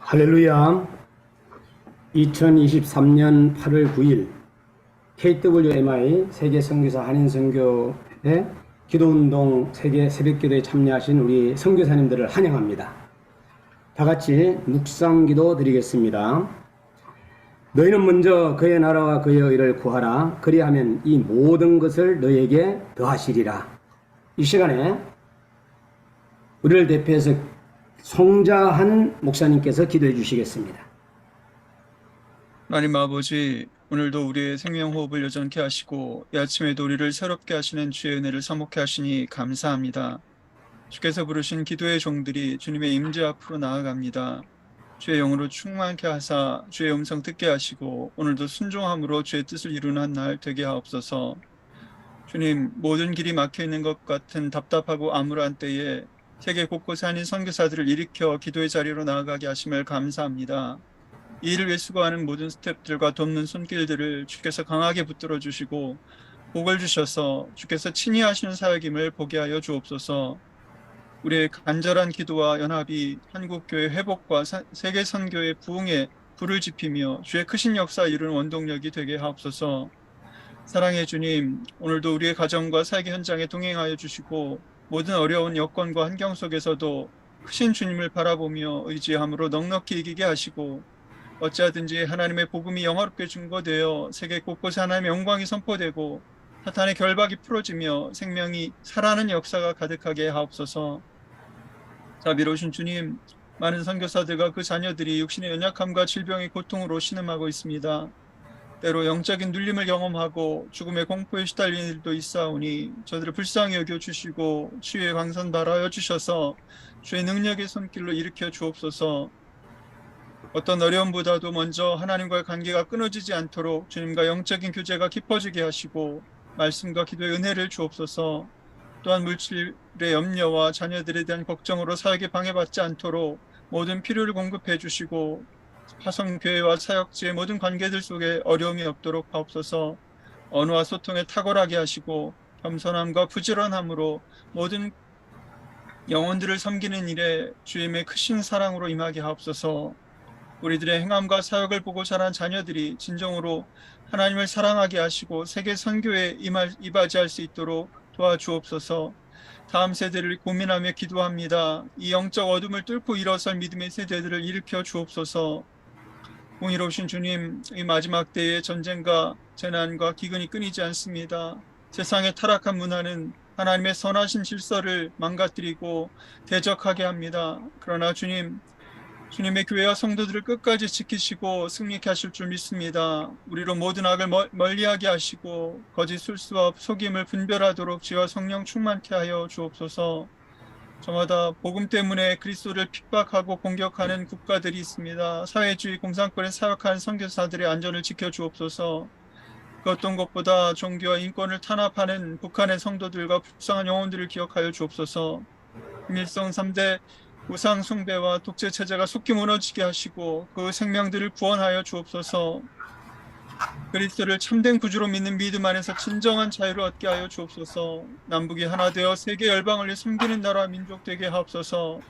할렐루야. 2023년 8월 9일 KWMI 세계선교사 한인선교회 기도운동 세계 새벽기도에 참여하신 우리 선교사님들을 환영합니다. 다같이 묵상기도 드리겠습니다. 너희는 먼저 그의 나라와 그의 의를 구하라. 그리하면 이 모든 것을 너희에게 더하시리라. 이 시간에 우리를 대표해서 송자한 목사님께서 기도해 주시겠습니다. 하나님 아버지, 오늘도 우리의 생명호흡을 여전케 하시고 이 아침에도 우리를 새롭게 하시는 주의 은혜를 사모케 하시니 감사합니다. 주께서 부르신 기도의 종들이 주님의 임재 앞으로 나아갑니다. 주의 영으로 충만케 하사 주의 음성 듣게 하시고 오늘도 순종함으로 주의 뜻을 이루는 한 날 되게 하옵소서. 주님, 모든 길이 막혀있는 것 같은 답답하고 암울한 때에 세계 곳곳에 아닌 선교사들을 일으켜 기도의 자리로 나아가게 하심을 감사합니다. 이 일을 위해 수고하는 모든 스태프들과 돕는 손길들을 주께서 강하게 붙들어 주시고 복을 주셔서 주께서 친히 하시는 사역임을 보게 하여 주옵소서. 우리의 간절한 기도와 연합이 한국교회 회복과 세계 선교의 부흥에 불을 지피며 주의 크신 역사 이루는 원동력이 되게 하옵소서. 사랑의 주님, 오늘도 우리의 가정과 사역의 현장에 동행하여 주시고 모든 어려운 여건과 환경 속에서도 크신 주님을 바라보며 의지함으로 넉넉히 이기게 하시고 어찌하든지 하나님의 복음이 영화롭게 증거되어 세계 곳곳에 하나님의 영광이 선포되고 사탄의 결박이 풀어지며 생명이 살아나는 역사가 가득하게 하옵소서. 자비로우신 주님, 많은 선교사들과 그 자녀들이 육신의 연약함과 질병의 고통으로 신음하고 있습니다. 때로 영적인 눌림을 경험하고 죽음의 공포에 시달리는 일도 있사오니 저들을 불쌍히 여겨주시고 치유의 광선 발하여 주셔서 주의 능력의 손길로 일으켜 주옵소서. 어떤 어려움보다도 먼저 하나님과의 관계가 끊어지지 않도록 주님과 영적인 교제가 깊어지게 하시고 말씀과 기도의 은혜를 주옵소서. 또한 물질의 염려와 자녀들에 대한 걱정으로 사역에 방해받지 않도록 모든 필요를 공급해 주시고 화성교회와 사역지의 모든 관계들 속에 어려움이 없도록 하옵소서. 언어와 소통에 탁월하게 하시고 겸손함과 부지런함으로 모든 영혼들을 섬기는 일에 주님의 크신 사랑으로 임하게 하옵소서. 우리들의 행함과 사역을 보고 자란 자녀들이 진정으로 하나님을 사랑하게 하시고 세계 선교에 이바지할 수 있도록 도와주옵소서. 다음 세대를 고민하며 기도합니다. 이 영적 어둠을 뚫고 일어설 믿음의 세대들을 일으켜 주옵소서. 공의로우신 주님, 이 마지막 때에 전쟁과 재난과 기근이 끊이지 않습니다. 세상의 타락한 문화는 하나님의 선하신 질서를 망가뜨리고 대적하게 합니다. 그러나 주님의 교회와 성도들을 끝까지 지키시고 승리케 하실 줄 믿습니다. 우리로 모든 악을 멀리하게 하시고 거짓 술수와 속임을 분별하도록 지와 성령 충만케 하여 주옵소서. 저마다 복음 때문에 그리스도를 핍박하고 공격하는 국가들이 있습니다. 사회주의 공산권에 사역하는 선교사들의 안전을 지켜주옵소서. 그 어떤 것보다 종교와 인권을 탄압하는 북한의 성도들과 불쌍한 영혼들을 기억하여 주옵소서. 김일성 3대 우상 숭배와 독재 체제가 속히 무너지게 하시고 그 생명들을 구원하여 주옵소서. 그리스도를 참된 구주로 믿는 믿음 안에서 진정한 자유를 얻게 하여 주옵소서. 남북이 하나 되어 세계 열방을 위해 섬기는 나라 민족 되게 하옵소서.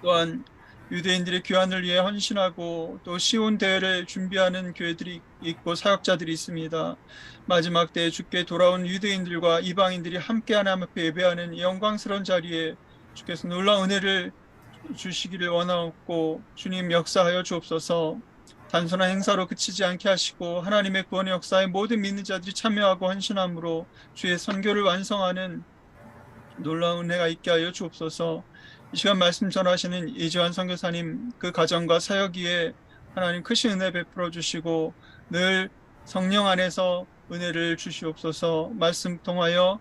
또한 유대인들의 귀환을 위해 헌신하고 또 시온 대회를 준비하는 교회들이 있고 사역자들이 있습니다. 마지막 때에 주께 돌아온 유대인들과 이방인들이 함께 하나님 앞에 예배하는 이 영광스러운 자리에 주께서 놀라운 은혜를 주시기를 원하옵고 주님 역사하여 주옵소서. 단순한 행사로 그치지 않게 하시고 하나님의 구원의 역사에 모든 믿는 자들이 참여하고 헌신함으로 주의 선교를 완성하는 놀라운 은혜가 있게 하여 주옵소서. 이 시간 말씀 전하시는 이지환 선교사님 그 가정과 사역 위에 하나님 크신 은혜 베풀어 주시고 늘 성령 안에서 은혜를 주시옵소서. 말씀 통하여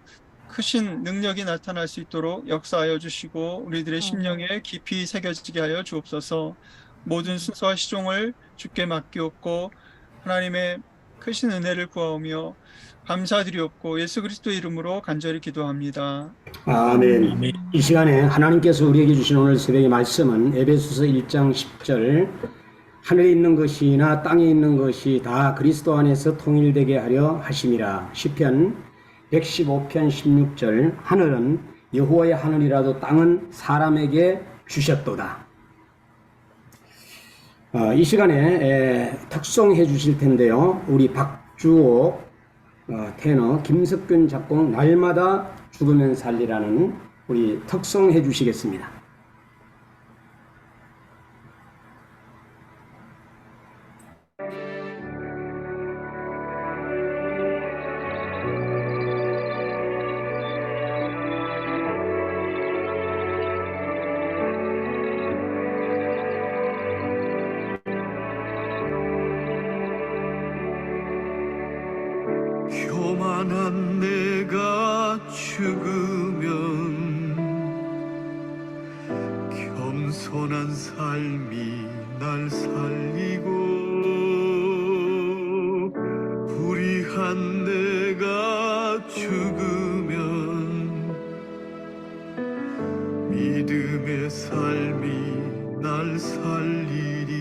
크신 능력이 나타날 수 있도록 역사하여 주시고 우리들의 심령에 깊이 새겨지게 하여 주옵소서. 모든 순서와 시종을 주께 맡기옵고 하나님의 크신 은혜를 구하오며 감사드리옵고 예수 그리스도 이름으로 간절히 기도합니다. 아멘. 이 시간에 하나님께서 우리에게 주신 오늘 새벽의 말씀은 에베소서 1장 10절 하늘에 있는 것이나 땅에 있는 것이 다 그리스도 안에서 통일되게 하려 하심이라. 시편 115편 16절 하늘은 여호와의 하늘이라도 땅은 사람에게 주셨도다. 이 시간에 특송해 주실 텐데요. 우리 박주옥 테너, 김석균 작곡 날마다 죽으면 살리라는 우리 특송해 주시겠습니다. 교만한 내가 죽으면 겸손한 삶이 날 살리고, 불의한 내가 죽으면 믿음의 삶이 날 살리리.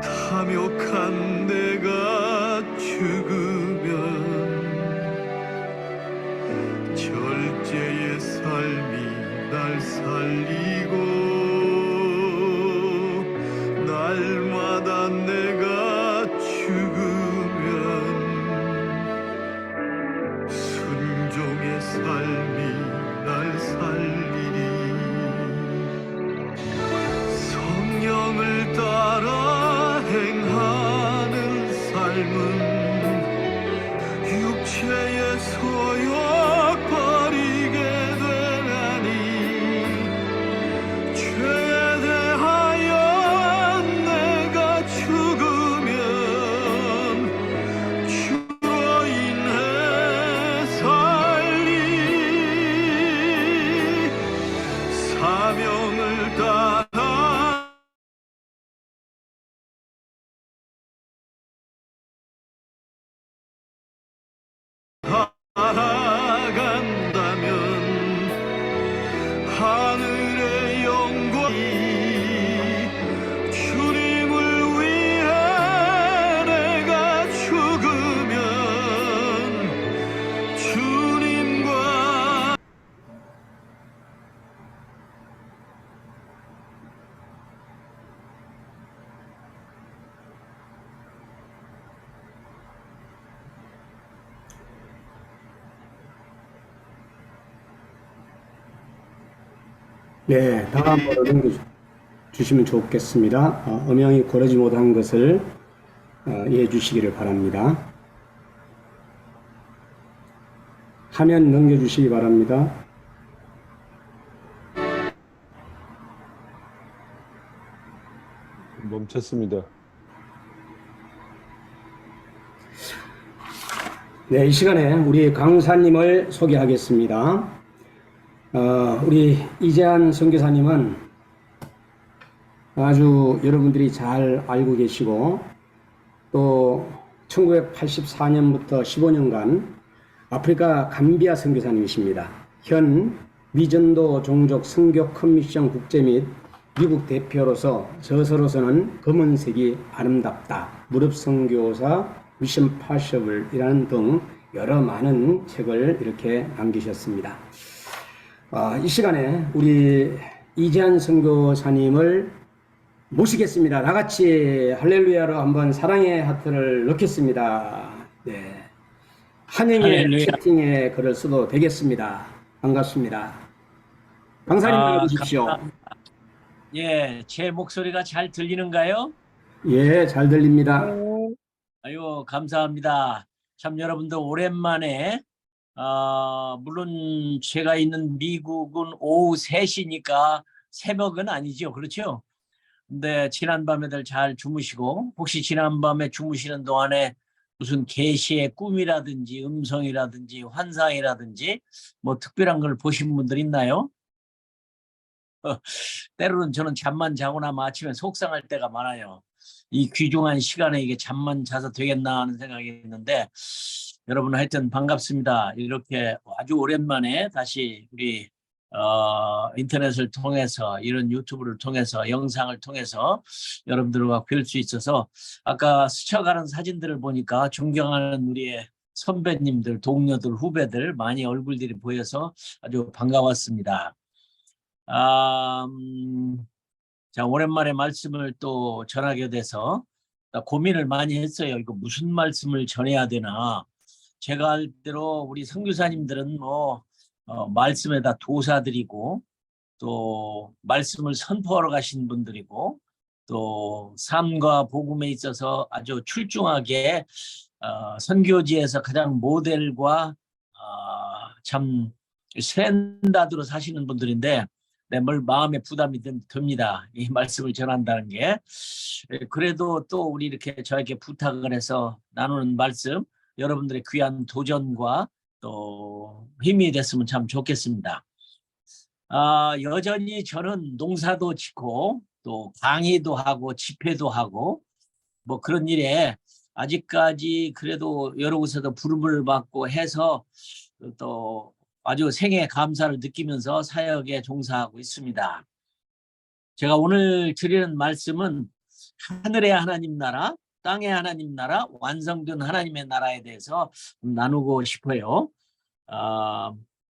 탐욕한 내가 죽으면 절제의 삶이 날 살리고, 날마다 내가 죽으면 순종의 삶이 날 살리리. 성령을 따라 행하는 삶은 육체의 소욕 버리게 되나니, 죄에 대하여 내가 죽으면 주로 인해 살리. 사명을 따라 살아간다면 하늘의 영광이 주님을 위해 내가 죽으면 주님과 네, 다음으로 넘겨주시면 좋겠습니다. 음향이 고르지 못한 것을 이해해 주시기를 바랍니다. 화면 넘겨주시기 바랍니다. 멈췄습니다. 네, 이 시간에 우리 강사님을 소개하겠습니다. 우리 이재한 선교사님은 아주 여러분들이 잘 알고 계시고, 또 1984년부터 15년간 아프리카 감비아 선교사님이십니다. 현 미전도 종족 선교 커미션 국제 및 미국 대표로서 저서로서는 검은색이 아름답다, 무릎 선교사, 미션 파셔블이라는 등 여러 많은 책을 이렇게 남기셨습니다. 이 시간에 우리 이재한 선교사님을 모시겠습니다. 다 같이 할렐루야로 한번 사랑의 하트를 넣겠습니다. 네. 환영의 할렐루야. 채팅에 글을 써도 되겠습니다. 반갑습니다. 강사님 나와주십시오. 예, 제 목소리가 잘 들리는가요? 예, 잘 들립니다. 아유, 감사합니다. 참 여러분들 오랜만에 물론 제가 있는 미국은 오후 3시니까 새벽은 아니죠. 그렇죠? 근데 지난밤에들 잘 주무시고, 혹시 지난밤에 주무시는 동안에 무슨 계시의 꿈이라든지 음성이라든지 환상이라든지 뭐 특별한 걸 보신 분들 있나요? 때로는 저는 잠만 자고 나면 아침에 속상할 때가 많아요. 이 귀중한 시간에 이게 잠만 자서 되겠나 하는 생각이 있는데, 여러분 하여튼 반갑습니다. 이렇게 아주 오랜만에 다시 우리 인터넷을 통해서, 이런 유튜브를 통해서, 영상을 통해서 여러분들과 뵐 수 있어서, 아까 스쳐가는 사진들을 보니까 존경하는 우리의 선배님들, 동료들, 후배들 많이 얼굴들이 보여서 아주 반가웠습니다. 자, 오랜만에 말씀을 또 전하게 돼서 고민을 많이 했어요. 이거 무슨 말씀을 전해야 되나. 제가 알 대로 우리 선교사님들은 말씀에다 도사들이고 또 말씀을 선포하러 가신 분들이고 또 삶과 복음에 있어서 아주 출중하게 선교지에서 가장 모델과 참 스탠다드로 사시는 분들인데 뭘 마음에 부담이 듭니다. 이 말씀을 전한다는 게. 그래도 또 우리 이렇게 저에게 부탁을 해서 나누는 말씀, 여러분들의 귀한 도전과 또 힘이 됐으면 참 좋겠습니다. 여전히 저는 농사도 짓고 또 강의도 하고 집회도 하고 뭐 그런 일에 아직까지 그래도 여러 곳에서 부름을 받고 해서 또 아주 생애 감사를 느끼면서 사역에 종사하고 있습니다. 제가 오늘 드리는 말씀은 하늘의 하나님 나라, 땅의 하나님 나라, 완성된 하나님의 나라에 대해서 나누고 싶어요.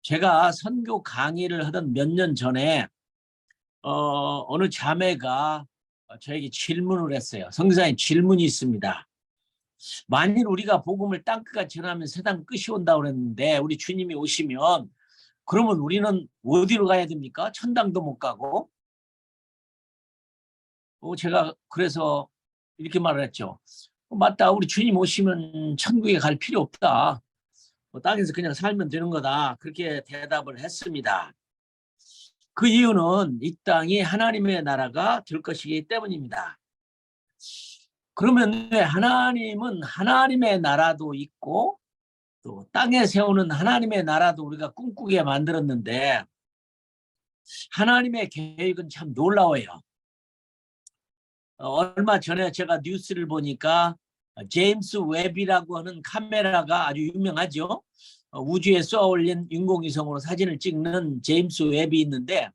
제가 선교 강의를 하던 몇 년 전에 어느 자매가 저에게 질문을 했어요. 선교사님, 질문이 있습니다. 만일 우리가 복음을 땅끝까지 전하면 세상 끝이 온다고 그랬는데 우리 주님이 오시면 그러면 우리는 어디로 가야 됩니까? 천당도 못 가고. 제가 그래서 이렇게 말을 했죠. 맞다. 우리 주님 오시면 천국에 갈 필요 없다. 땅에서 그냥 살면 되는 거다. 그렇게 대답을 했습니다. 그 이유는 이 땅이 하나님의 나라가 될 것이기 때문입니다. 그러면 왜 하나님은 하나님의 나라도 있고 또 땅에 세우는 하나님의 나라도 우리가 꿈꾸게 만들었는데 하나님의 계획은 참 놀라워요. 얼마 전에 제가 뉴스를 보니까 제임스 웹이라고 하는 카메라가 아주 유명하죠. 우주에 쏘아 올린 인공위성으로 사진을 찍는 제임스 웹이 있는데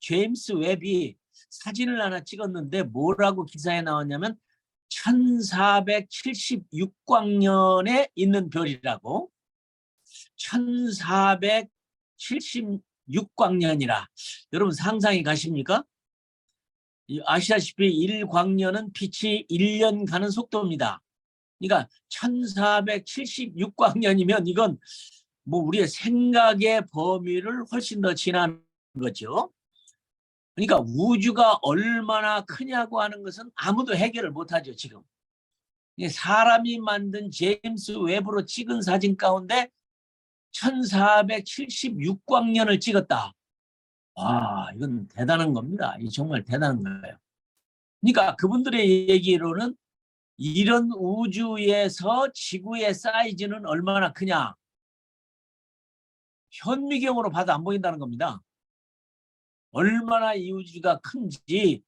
제임스 웹이 사진을 하나 찍었는데 뭐라고 기사에 나왔냐면 1476광년에 있는 별이라고. 1476광년이라. 여러분 상상이 가십니까? 아시다시피 1광년은 빛이 1년 가는 속도입니다. 그러니까 1476광년이면 이건 뭐 우리의 생각의 범위를 훨씬 더 지나는 거죠. 그러니까 우주가 얼마나 크냐고 하는 것은 아무도 해결을 못하죠, 지금. 사람이 만든 제임스 웹으로 찍은 사진 가운데 1476광년을 찍었다. 와, 이건 대단한 겁니다. 이 정말 대단한 거예요. 그러니까 그분들의 얘기로는 이런 우주에서 지구의 사이즈는 얼마나 크냐. 현미경으로 봐도 안 보인다는 겁니다. 얼마나 이 우주가 큰지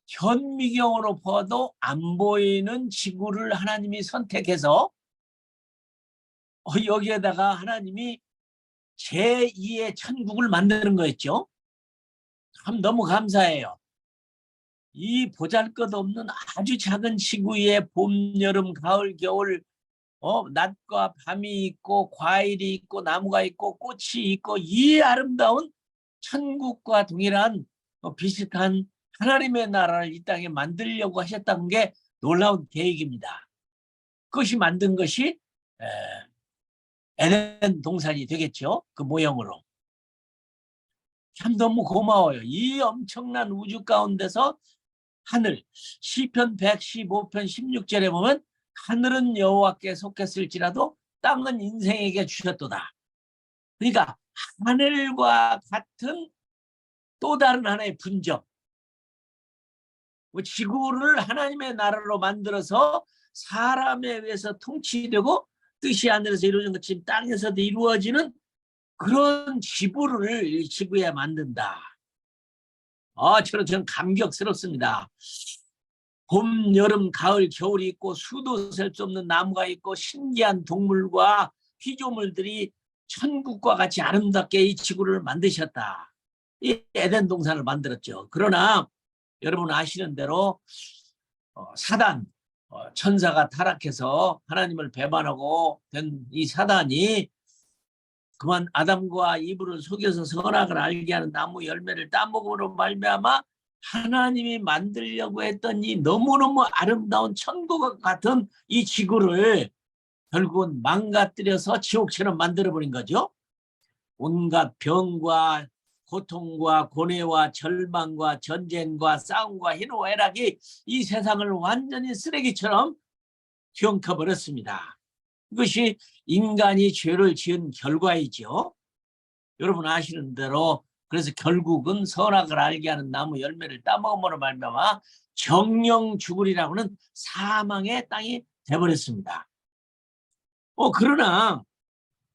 현미경으로 봐도 안 보이는 지구를 하나님이 선택해서 여기에다가 하나님이 제2의 천국을 만드는 거였죠. 참 너무 감사해요. 이 보잘것없는 아주 작은 지구에 봄, 여름, 가을, 겨울 낮과 밤이 있고 과일이 있고 나무가 있고 꽃이 있고 이 아름다운 천국과 동일한 비슷한 하나님의 나라를 이 땅에 만들려고 하셨다는 게 놀라운 계획입니다. 그것이 만든 것이 에덴 동산이 되겠죠. 그 모형으로. 참 너무 고마워요. 이 엄청난 우주 가운데서 하늘, 시편 115편 16절에 보면 하늘은 여호와께 속했을지라도 땅은 인생에게 주셨도다. 그러니까 하늘과 같은 또 다른 하나의 분적. 지구를 하나님의 나라로 만들어서 사람에 의해서 통치되고 뜻이 하늘에서 이루어진 것처럼 땅에서도 이루어지는 그런 지구를 이 지구에 만든다. 저는 감격스럽습니다. 봄, 여름, 가을, 겨울이 있고 수도 셀 수 없는 나무가 있고 신기한 동물과 피조물들이 천국과 같이 아름답게 이 지구를 만드셨다. 이 에덴 동산을 만들었죠. 그러나 여러분 아시는 대로 사단, 천사가 타락해서 하나님을 배반하고 된 이 사단이 그만 아담과 이브를 속여서 선악을 알게 하는 나무 열매를 따먹음으로 말미암아 하나님이 만들려고 했던 이 너무너무 아름다운 천국 같은 이 지구를 결국은 망가뜨려서 지옥처럼 만들어버린 거죠. 온갖 병과 고통과 고뇌와 절망과 전쟁과 싸움과 희노애락이 이 세상을 완전히 쓰레기처럼 뒤엉켜버렸습니다. 이것이 인간이 죄를 지은 결과이죠. 여러분 아시는 대로 그래서 결국은 선악을 알게 하는 나무 열매를 따먹음으로 말미암아 정령 죽으리라고 하는 사망의 땅이 돼버렸습니다. 그러나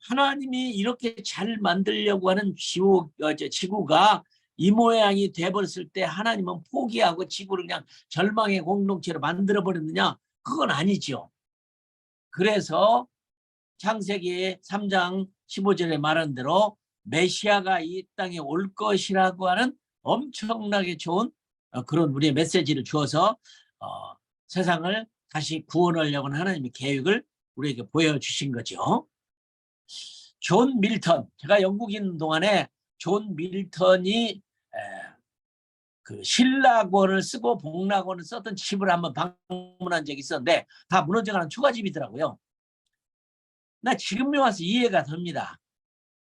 하나님이 이렇게 잘 만들려고 하는 지구가 이 모양이 돼버렸을 때 하나님은 포기하고 지구를 그냥 절망의 공동체로 만들어버렸느냐? 그건 아니죠. 그래서 창세기 3장 15절에 말한 대로 메시아가 이 땅에 올 것이라고 하는 엄청나게 좋은 그런 우리의 메시지를 주어서 세상을 다시 구원하려고 하는 하나님의 계획을 우리에게 보여주신 거죠. 존 밀턴, 제가 영국에 있는 동안에 존 밀턴이 그 신라권을 쓰고 복락권을 썼던 집을 한번 방문한 적이 있었는데 다 무너져가는 초가집이더라고요. 나 지금에 와서 이해가 됩니다.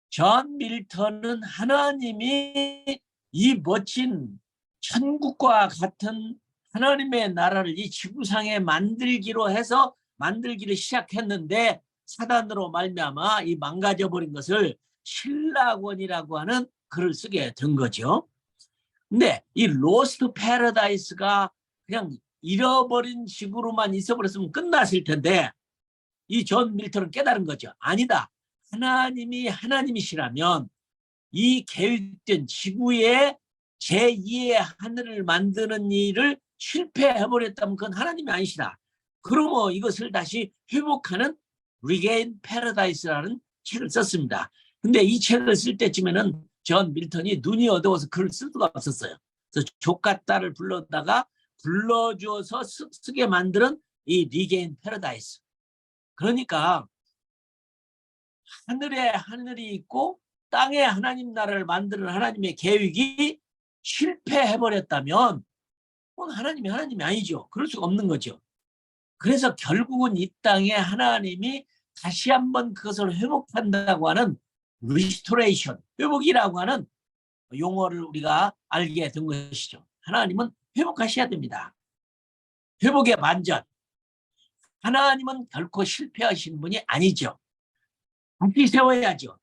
존 밀턴은 하나님이 이 멋진 천국과 같은 하나님의 나라를 이 지구상에 만들기를 시작했는데 사단으로 말미암아 이 망가져버린 것을 신라권이라고 하는 글을 쓰게 된 거죠. 근데 이 로스트 패러다이스가 그냥 잃어버린 지구로만 있어버렸으면 끝났을 텐데 이 존 밀턴은 깨달은 거죠. 아니다. 하나님이 하나님이시라면 이 계획된 지구의 제2의 하늘을 만드는 일을 실패해버렸다면 그건 하나님이 아니시다. 그러면 이것을 다시 회복하는 Regain Paradise라는 책을 썼습니다. 근데 이 책을 쓸 때쯤에는 존 밀턴이 눈이 어두워서 글을 쓸 수가 없었어요. 그래서 조카 딸을 불러주어서 쓰게 만드는 이 Regain Paradise. 그러니까 하늘에 하늘이 있고 땅에 하나님 나라를 만드는 하나님의 계획이 실패해버렸다면 그건 하나님이 아니죠. 그럴 수가 없는 거죠. 그래서 결국은 이 땅에 하나님이 다시 한번 그것을 회복한다고 하는 리스토레이션, 회복이라고 하는 용어를 우리가 알게 된 것이죠. 하나님은 회복하셔야 됩니다. 회복의 반전. 하나님은 결코 실패하신 분이 아니죠. 다시 세워야죠.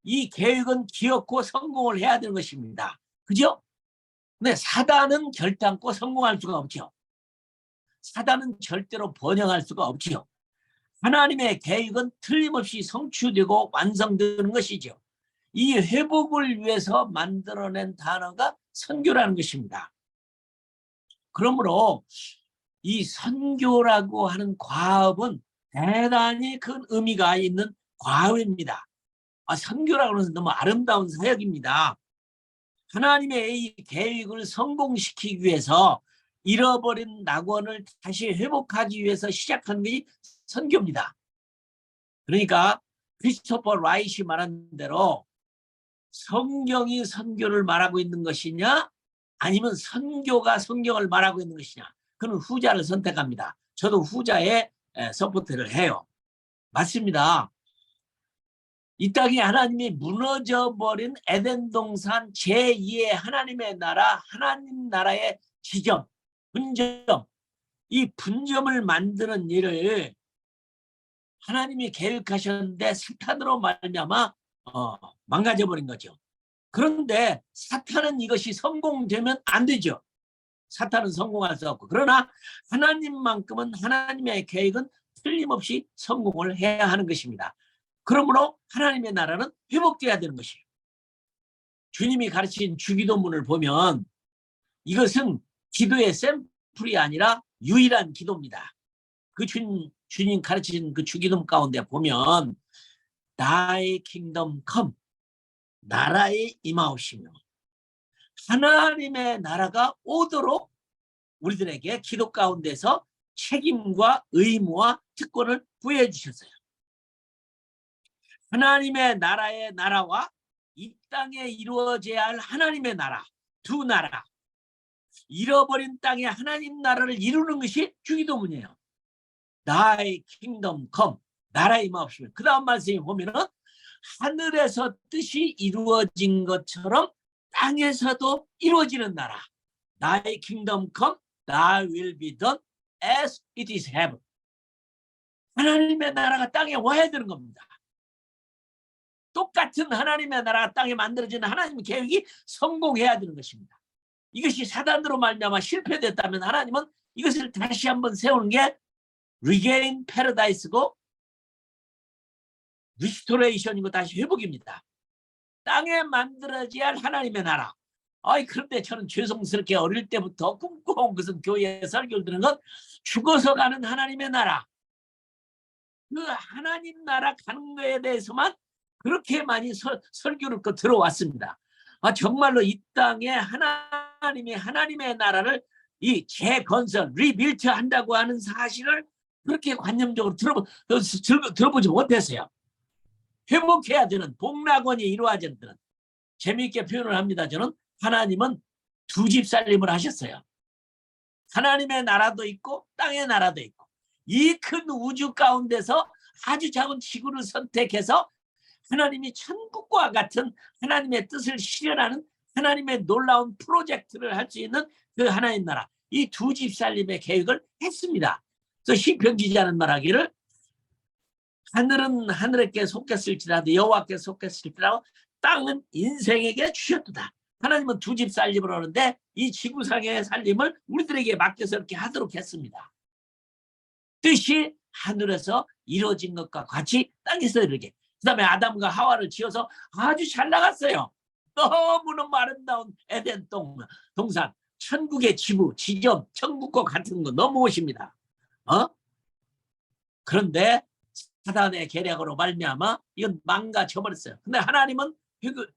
이 계획은 기억고 성공을 해야 되는 것입니다. 그죠? 근데 사단은 결단코 성공할 수가 없죠. 사단은 절대로 번영할 수가 없죠. 하나님의 계획은 틀림없이 성취되고 완성되는 것이죠. 이 회복을 위해서 만들어낸 단어가 선교라는 것입니다. 그러므로 이 선교라고 하는 과업은 대단히 큰 의미가 있는 과업입니다. 선교라고 하는 너무 아름다운 사역입니다. 하나님의 이 계획을 성공시키기 위해서 잃어버린 낙원을 다시 회복하기 위해서 시작한 것이 선교입니다. 그러니까 크리스토퍼 라이트이 말한 대로 성경이 선교를 말하고 있는 것이냐 아니면 선교가 성경을 말하고 있는 것이냐, 그는 후자를 선택합니다. 저도 후자에 서포트를 해요. 맞습니다. 이 땅에 하나님이 무너져버린 에덴 동산 제2의 하나님의 나라, 하나님 나라의 지점, 분점, 이 분점을 만드는 일을 하나님이 계획하셨는데 사탄으로 말미암아 망가져버린 거죠. 그런데 사탄은 이것이 성공되면 안 되죠. 사탄은 성공할 수 없고, 그러나 하나님만큼은 하나님의 계획은 틀림없이 성공을 해야 하는 것입니다. 그러므로 하나님의 나라는 회복돼야 되는 것이에요. 주님이 가르친 주기도문을 보면 이것은 기도의 샘플이 아니라 유일한 기도입니다. 그 주님 가르친 그 주기도문 가운데 보면 Thy kingdom come, 나라의 임하옵시며 하나님의 나라가 오도록 우리들에게 기도 가운데서 책임과 의무와 특권을 부여해 주셨어요. 하나님의 나라의 나라와 이 땅에 이루어져야 할 하나님의 나라, 두 나라, 잃어버린 땅에 하나님 나라를 이루는 것이 주기도문이에요. Thy kingdom come, 나라 임하옵시며. 그 다음 말씀에 보면은 하늘에서 뜻이 이루어진 것처럼 땅에서도 이루어지는 나라. Thy kingdom come, thy will be done as it is heaven. 하나님의 나라가 땅에 와야 되는 겁니다. 똑같은 하나님의 나라가 땅에 만들어지는 하나님의 계획이 성공해야 되는 것입니다. 이것이 사단으로 말미암아 실패됐다면 하나님은 이것을 다시 한번 세우는 게 regain paradise고 restoration이고 다시 회복입니다. 땅에 만들어져야 할 하나님의 나라. 그런데 저는 죄송스럽게 어릴 때부터 꿈꿔온 것은 교회에 설교를 듣는 건 죽어서 가는 하나님의 나라. 그 하나님 나라 가는 거에 대해서만 그렇게 많이 설교를 들어왔습니다. 정말로 이 땅에 하나님의 나라를 이 재건설, 리빌트 한다고 하는 사실을 그렇게 관념적으로 들어보지 못했어요. 회복해야 되는, 복락원이 이루어져야 되는, 재미있게 표현을 합니다. 저는 하나님은 두 집 살림을 하셨어요. 하나님의 나라도 있고 땅의 나라도 있고, 이 큰 우주 가운데서 아주 작은 지구를 선택해서 하나님이 천국과 같은 하나님의 뜻을 실현하는 하나님의 놀라운 프로젝트를 할 수 있는 그 하나님 나라, 이 두 집 살림의 계획을 했습니다. 그래서 시편 기자는 말하기를 하늘은 하늘에게 속했을지라도 여호와께 속했을지라도 땅은 인생에게 주셨도다. 하나님은 두 집 살림을 하는데 이 지구상의 살림을 우리들에게 맡겨서 이렇게 하도록 했습니다. 뜻이 하늘에서 이루어진 것과 같이 땅에서 이루게. 그 다음에 아담과 하와를 지어서 아주 잘 나갔어요. 너무너무 아름다운 에덴 동산, 천국의 지부, 지점, 천국과 같은 거 너무 멋입니다. 그런데 사단의 계략으로 말미암아 이건 망가져버렸어요. 근데 하나님은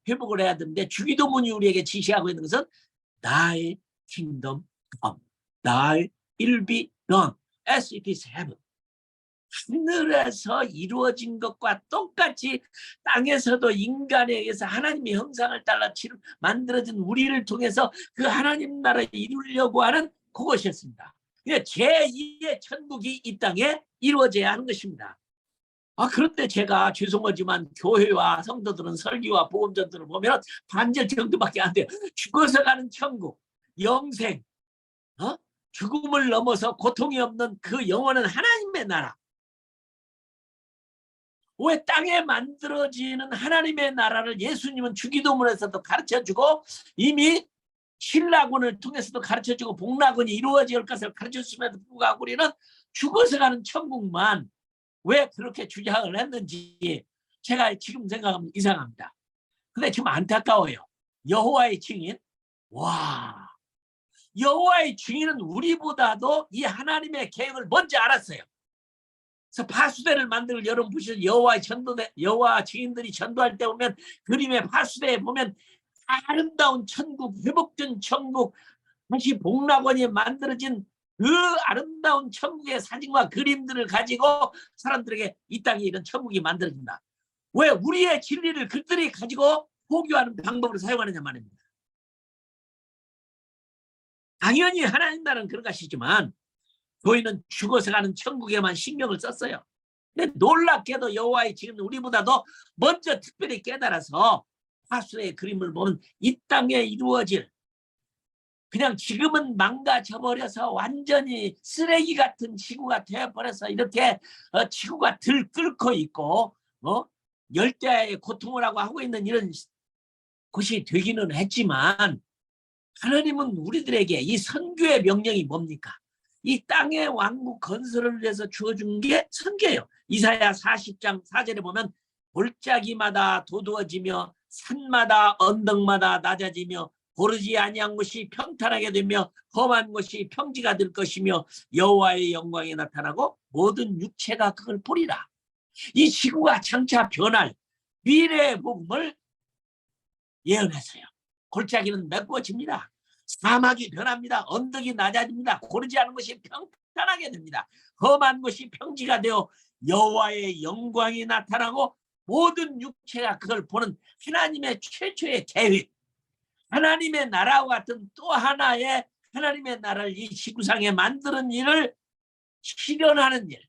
회복을 해야 되는데 주기도문이 우리에게 지시하고 있는 것은 Thy kingdom come, Thy will be done as it is heaven. 하늘에서 이루어진 것과 똑같이 땅에서도 인간에 의해서 하나님의 형상을 따라 만들어진 우리를 통해서 그 하나님 나라를 이루려고 하는 그것이었습니다. 제2의 천국이 이 땅에 이루어져야 하는 것입니다. 그런데 제가 죄송하지만 교회와 성도들은 설교와 복음전들을 보면 반절 정도밖에 안 돼요. 죽어서 가는 천국, 영생, 죽음을 넘어서 고통이 없는 그 영원한 하나님의 나라. 왜 땅에 만들어지는 하나님의 나라를 예수님은 주기도문에서도 가르쳐주고 이미 신라군을 통해서도 가르쳐주고 복락원이 이루어질 것을 가르쳐주면서 불구하고 우리는 죽어서 가는 천국만 왜 그렇게 주장을 했는지 제가 지금 생각하면 이상합니다. 근데 좀 안타까워요. 여호와의 증인, 여호와의 증인은 우리보다도 이 하나님의 계획을 먼저 알았어요. 그래서 파수대를 만들 여러분 보시죠. 여호와 증인들이 전도할 때 보면 그림의 파수대에 보면 아름다운 천국, 회복된 천국, 다시 복락원이 만들어진 그 아름다운 천국의 사진과 그림들을 가지고 사람들에게 이 땅에 이런 천국이 만들어진다. 왜? 우리의 진리를 그들이 가지고 포교하는 방법으로 사용하느냐 말입니다. 당연히 하나님 나라는 그런 것이지만 교회는 죽어서 가는 천국에만 신경을 썼어요. 근데 놀랍게도 여호와의 증인은 우리보다도 먼저 특별히 깨달아서 파수의 그림을 보면 이 땅에 이루어질, 그냥 지금은 망가져버려서 완전히 쓰레기 같은 지구가 되어버려서 이렇게 지구가 들끓고 있고 열대야의 고통을 하고 있는 이런 곳이 되기는 했지만 하나님은 우리들에게 이 선교의 명령이 뭡니까? 이 땅의 왕국 건설을 위해서 주어준 게 선교예요. 이사야 40장 4절에 보면 골짜기마다 도두어지며 산마다 언덕마다 낮아지며 고르지 아니한 곳이 평탄하게 되며 험한 곳이 평지가 될 것이며 여호와의 영광이 나타나고 모든 육체가 그걸 보리라. 이 지구가 장차 변할 미래의 복음을 예언했어요. 골짜기는 메꿔집니다. 사막이 변합니다. 언덕이 낮아집니다. 고르지 않은 것이 평탄하게 됩니다. 험한 것이 평지가 되어 여호와의 영광이 나타나고 모든 육체가 그걸 보는 하나님의 최초의 계획, 하나님의 나라와 같은 또 하나의 하나님의 나라를 이 지구상에 만드는 일을 실현하는 일.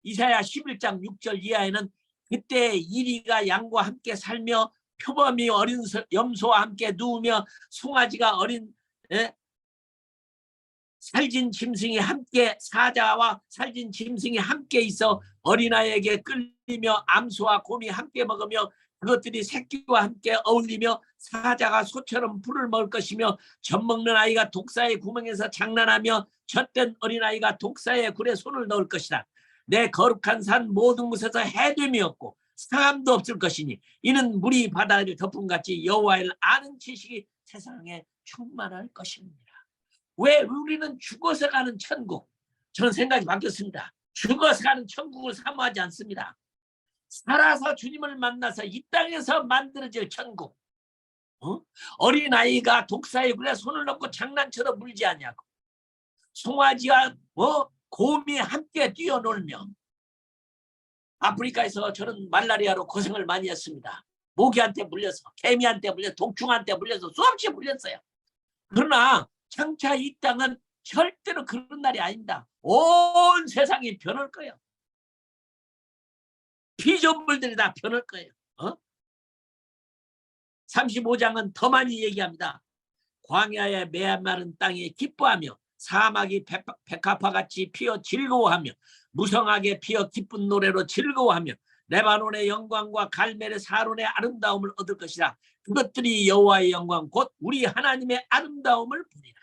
이사야 11장 6절 이하에는 그때 이리가 양과 함께 살며 표범이 어린 염소와 함께 누우며 송아지가 어린 살진 짐승이 함께 사자와 살진 짐승이 함께 있어 어린아이에게 끌리며 암소와 곰이 함께 먹으며 그것들이 새끼와 함께 어울리며 사자가 소처럼 풀을 먹을 것이며 젖먹는 아이가 독사의 구멍에서 장난하며 젖된 어린아이가 독사의 굴에 손을 넣을 것이다. 내 거룩한 산 모든 곳에서 해됨이 없고 상함도 없을 것이니 이는 물이 바다를 덮음같이 여호와를 아는 지식이 세상에 충만할 것입니다. 왜 우리는 죽어서 가는 천국? 저는 생각이 바뀌었습니다. 죽어서 가는 천국을 사모하지 않습니다. 살아서 주님을 만나서 이 땅에서 만들어질 천국. 어린아이가 독사의 굴에 손을 넣고 장난쳐도 물지 않냐고. 송아지와 곰이 함께 뛰어놀며. 아프리카에서 저는 말라리아로 고생을 많이 했습니다. 모기한테 물려서, 개미한테 물려서, 독충한테 물려서 수없이 물렸어요. 그러나 장차 이 땅은 절대로 그런 날이 아닙니다. 온 세상이 변할 거예요. 피조물들이 다 변할 거예요. 35장은 더 많이 얘기합니다. 광야의 메마른 땅에 기뻐하며 사막이 백합화같이 피어 즐거워하며 무성하게 피어 기쁜 노래로 즐거워하며 레바논의 영광과 갈멜의 사론의 아름다움을 얻을 것이라. 그것들이 여호와의 영광 곧 우리 하나님의 아름다움을 보리라.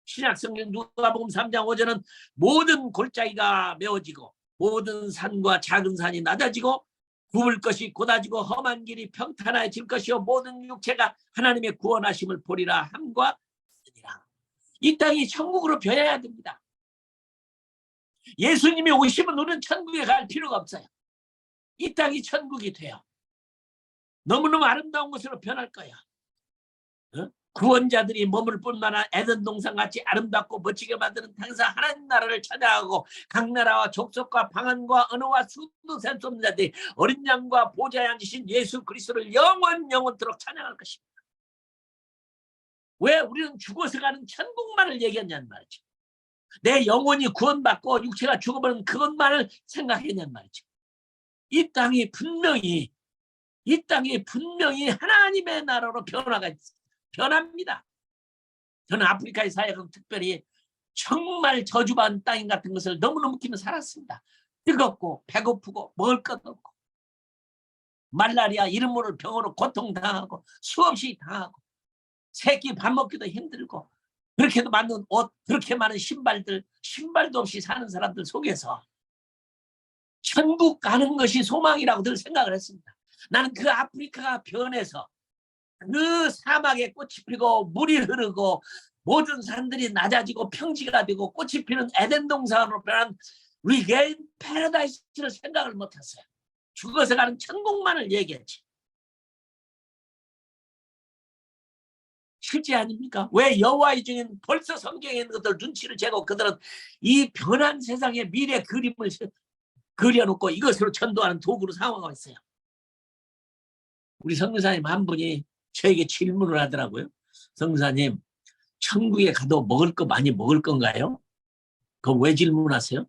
신약성경 누가복음 3장 5절은 모든 골짜기가 메워지고 모든 산과 작은 산이 낮아지고 굽을 것이 곧아지고 험한 길이 평탄해질 것이요 모든 육체가 하나님의 구원하심을 보리라 함과 같으니라. 이 땅이 천국으로 변해야 됩니다. 예수님이 오시면 우리는 천국에 갈 필요가 없어요. 이 땅이 천국이 돼요. 너무너무 아름다운 곳으로 변할 거야. 구원자들이 머물 뿐만 에덴 동산같이 아름답고 멋지게 만드는 땅에서 하나님 나라를 찾아가고 각 나라와 족속과 방언과 언어와 수도 셀 수 없는 자들이 어린 양과 보좌에 앉으신 예수 그리스도를 영원토록 찬양할 것입니다. 왜 우리는 죽어서 가는 천국만을 얘기했냐는 말이죠. 내 영혼이 구원받고 육체가 죽어버린 그것만을 생각했냐는 말이죠. 이 땅이 분명히 하나님의 나라로 변합니다. 저는 아프리카의 사역은 특별히 정말 저주받은 땅 같은 것을 너무너무 느끼며 살았습니다. 뜨겁고 배고프고 먹을 것 없고 말라리아 이름 모를 병으로 고통당하고 수없이 당하고 새끼 밥 먹기도 힘들고 그렇게도 많은 옷 그렇게 많은 신발도 없이 사는 사람들 속에서 천국 가는 것이 소망이라고 늘 생각을 했습니다. 나는 그 아프리카가 변해서 그 사막에 꽃이 피고 물이 흐르고 모든 산들이 낮아지고 평지가 되고 꽃이 피는 에덴 동산으로 변한 리게인 패러다이스를 생각을 못했어요. 죽어서 가는 천국만을 얘기했지. 실제 아닙니까? 왜 여호와의 증인 벌써 성경에 있는 것들 눈치를 채고 그들은 이 변한 세상의 미래 그림을 그려놓고 이것으로 전도하는 도구로 사용하고 있어요. 우리 성교사님 한 분이 저에게 질문을 하더라고요. 성교사님, 천국에 가도 먹을 거 많이 먹을 건가요? 그거 왜 질문하세요?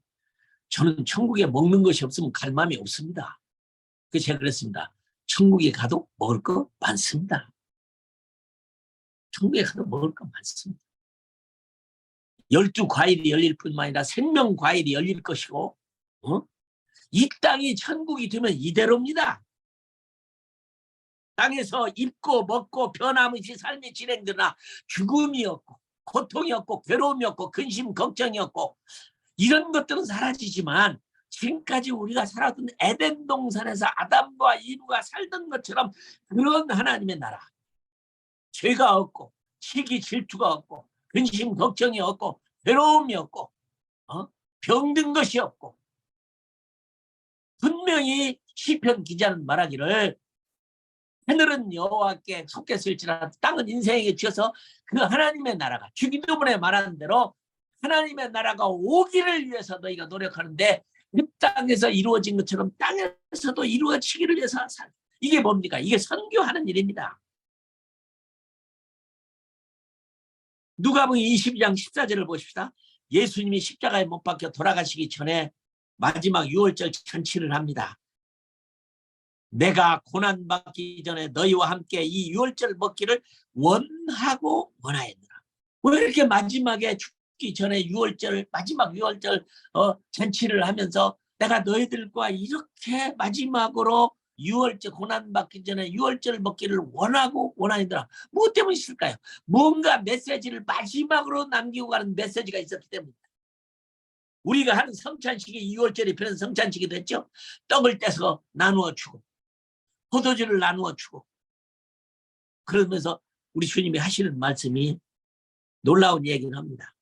저는 천국에 먹는 것이 없으면 갈 마음이 없습니다. 그래서 제가 그랬습니다. 천국에 가도 먹을 거 많습니다. 천국에 가도 먹을 거 많습니다. 12과일이 열릴 뿐만 아니라 생명과일이 열릴 것이고 이 땅이 천국이 되면 이대로입니다. 땅에서 입고 먹고 변함없이 삶이 진행되나 죽음이 없고 고통이 없고 괴로움이 없고 근심 걱정이 없고 이런 것들은 사라지지만 지금까지 우리가 살았던 에덴 동산에서 아담과 이브가 살던 것처럼 그런 하나님의 나라, 죄가 없고 시기 질투가 없고 근심 걱정이 없고 괴로움이 없고 병든 것이 없고 분명히 시편 기자는 말하기를 하늘은 여호와께 속했을지라도 땅은 인생에게 지어서 그 하나님의 나라가 주기도문에 말하는 대로 하나님의 나라가 오기를 위해서 너희가 노력하는데 그 땅에서 이루어진 것처럼 땅에서도 이루어지기를 위해서 이게 뭡니까? 이게 선교하는 일입니다. 누가복음 22장 14절을 보십시다. 예수님이 십자가에 못 박혀 돌아가시기 전에 마지막 유월절 잔치를 합니다. 내가 고난받기 전에 너희와 함께 이 유월절 먹기를 원하고 원하였느라. 왜 이렇게 마지막에 죽기 전에 마지막 유월절 잔치를 하면서 내가 너희들과 이렇게 마지막으로 유월절 고난받기 전에 유월절 먹기를 원하고 원하느라. 무엇 때문에 있을까요? 뭔가 메시지를 마지막으로 남기고 가는 메시지가 있었기 때문입니다. 우리가 하는 성찬식이 유월절에 그런 성찬식이 됐죠. 떡을 떼서 나누어 주고 포도주를 나누어 주고, 그러면서 우리 주님이 하시는 말씀이 놀라운 얘기를 합니다.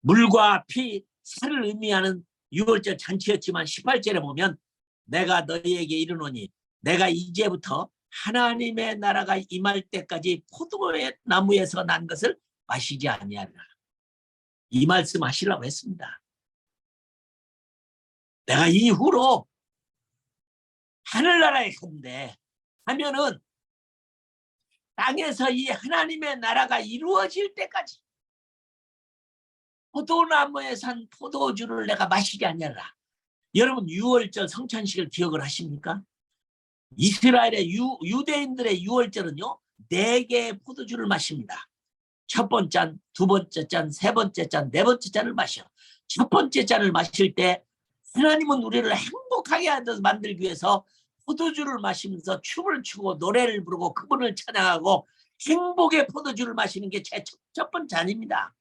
물과 피, 살을 의미하는 유월절 잔치였지만 18절에 보면 내가 너희에게 이르노니 내가 이제부터 하나님의 나라가 임할 때까지 포도의 나무에서 난 것을 마시지 아니하리라. 이 말씀 하시려고 했습니다. 내가 이후로 하늘나라에 간대 하면은 땅에서 이 하나님의 나라가 이루어질 때까지 포도나무에 산 포도주를 내가 마시지 않냐라. 여러분 유월절 성찬식을 기억을 하십니까? 이스라엘의 유대인들의 유월절은요 4개의 포도주를 마십니다. 첫 번째 잔, 두 번째 잔, 세 번째 잔, 네 번째 잔을 마셔. 첫 번째 잔을 마실 때 하나님은 우리를 행복하게 만들기 위해서 포도주를 마시면서 춤을 추고 노래를 부르고 그분을 찬양하고 행복의 포도주를 마시는 게 제 첫 번째 잔입니다.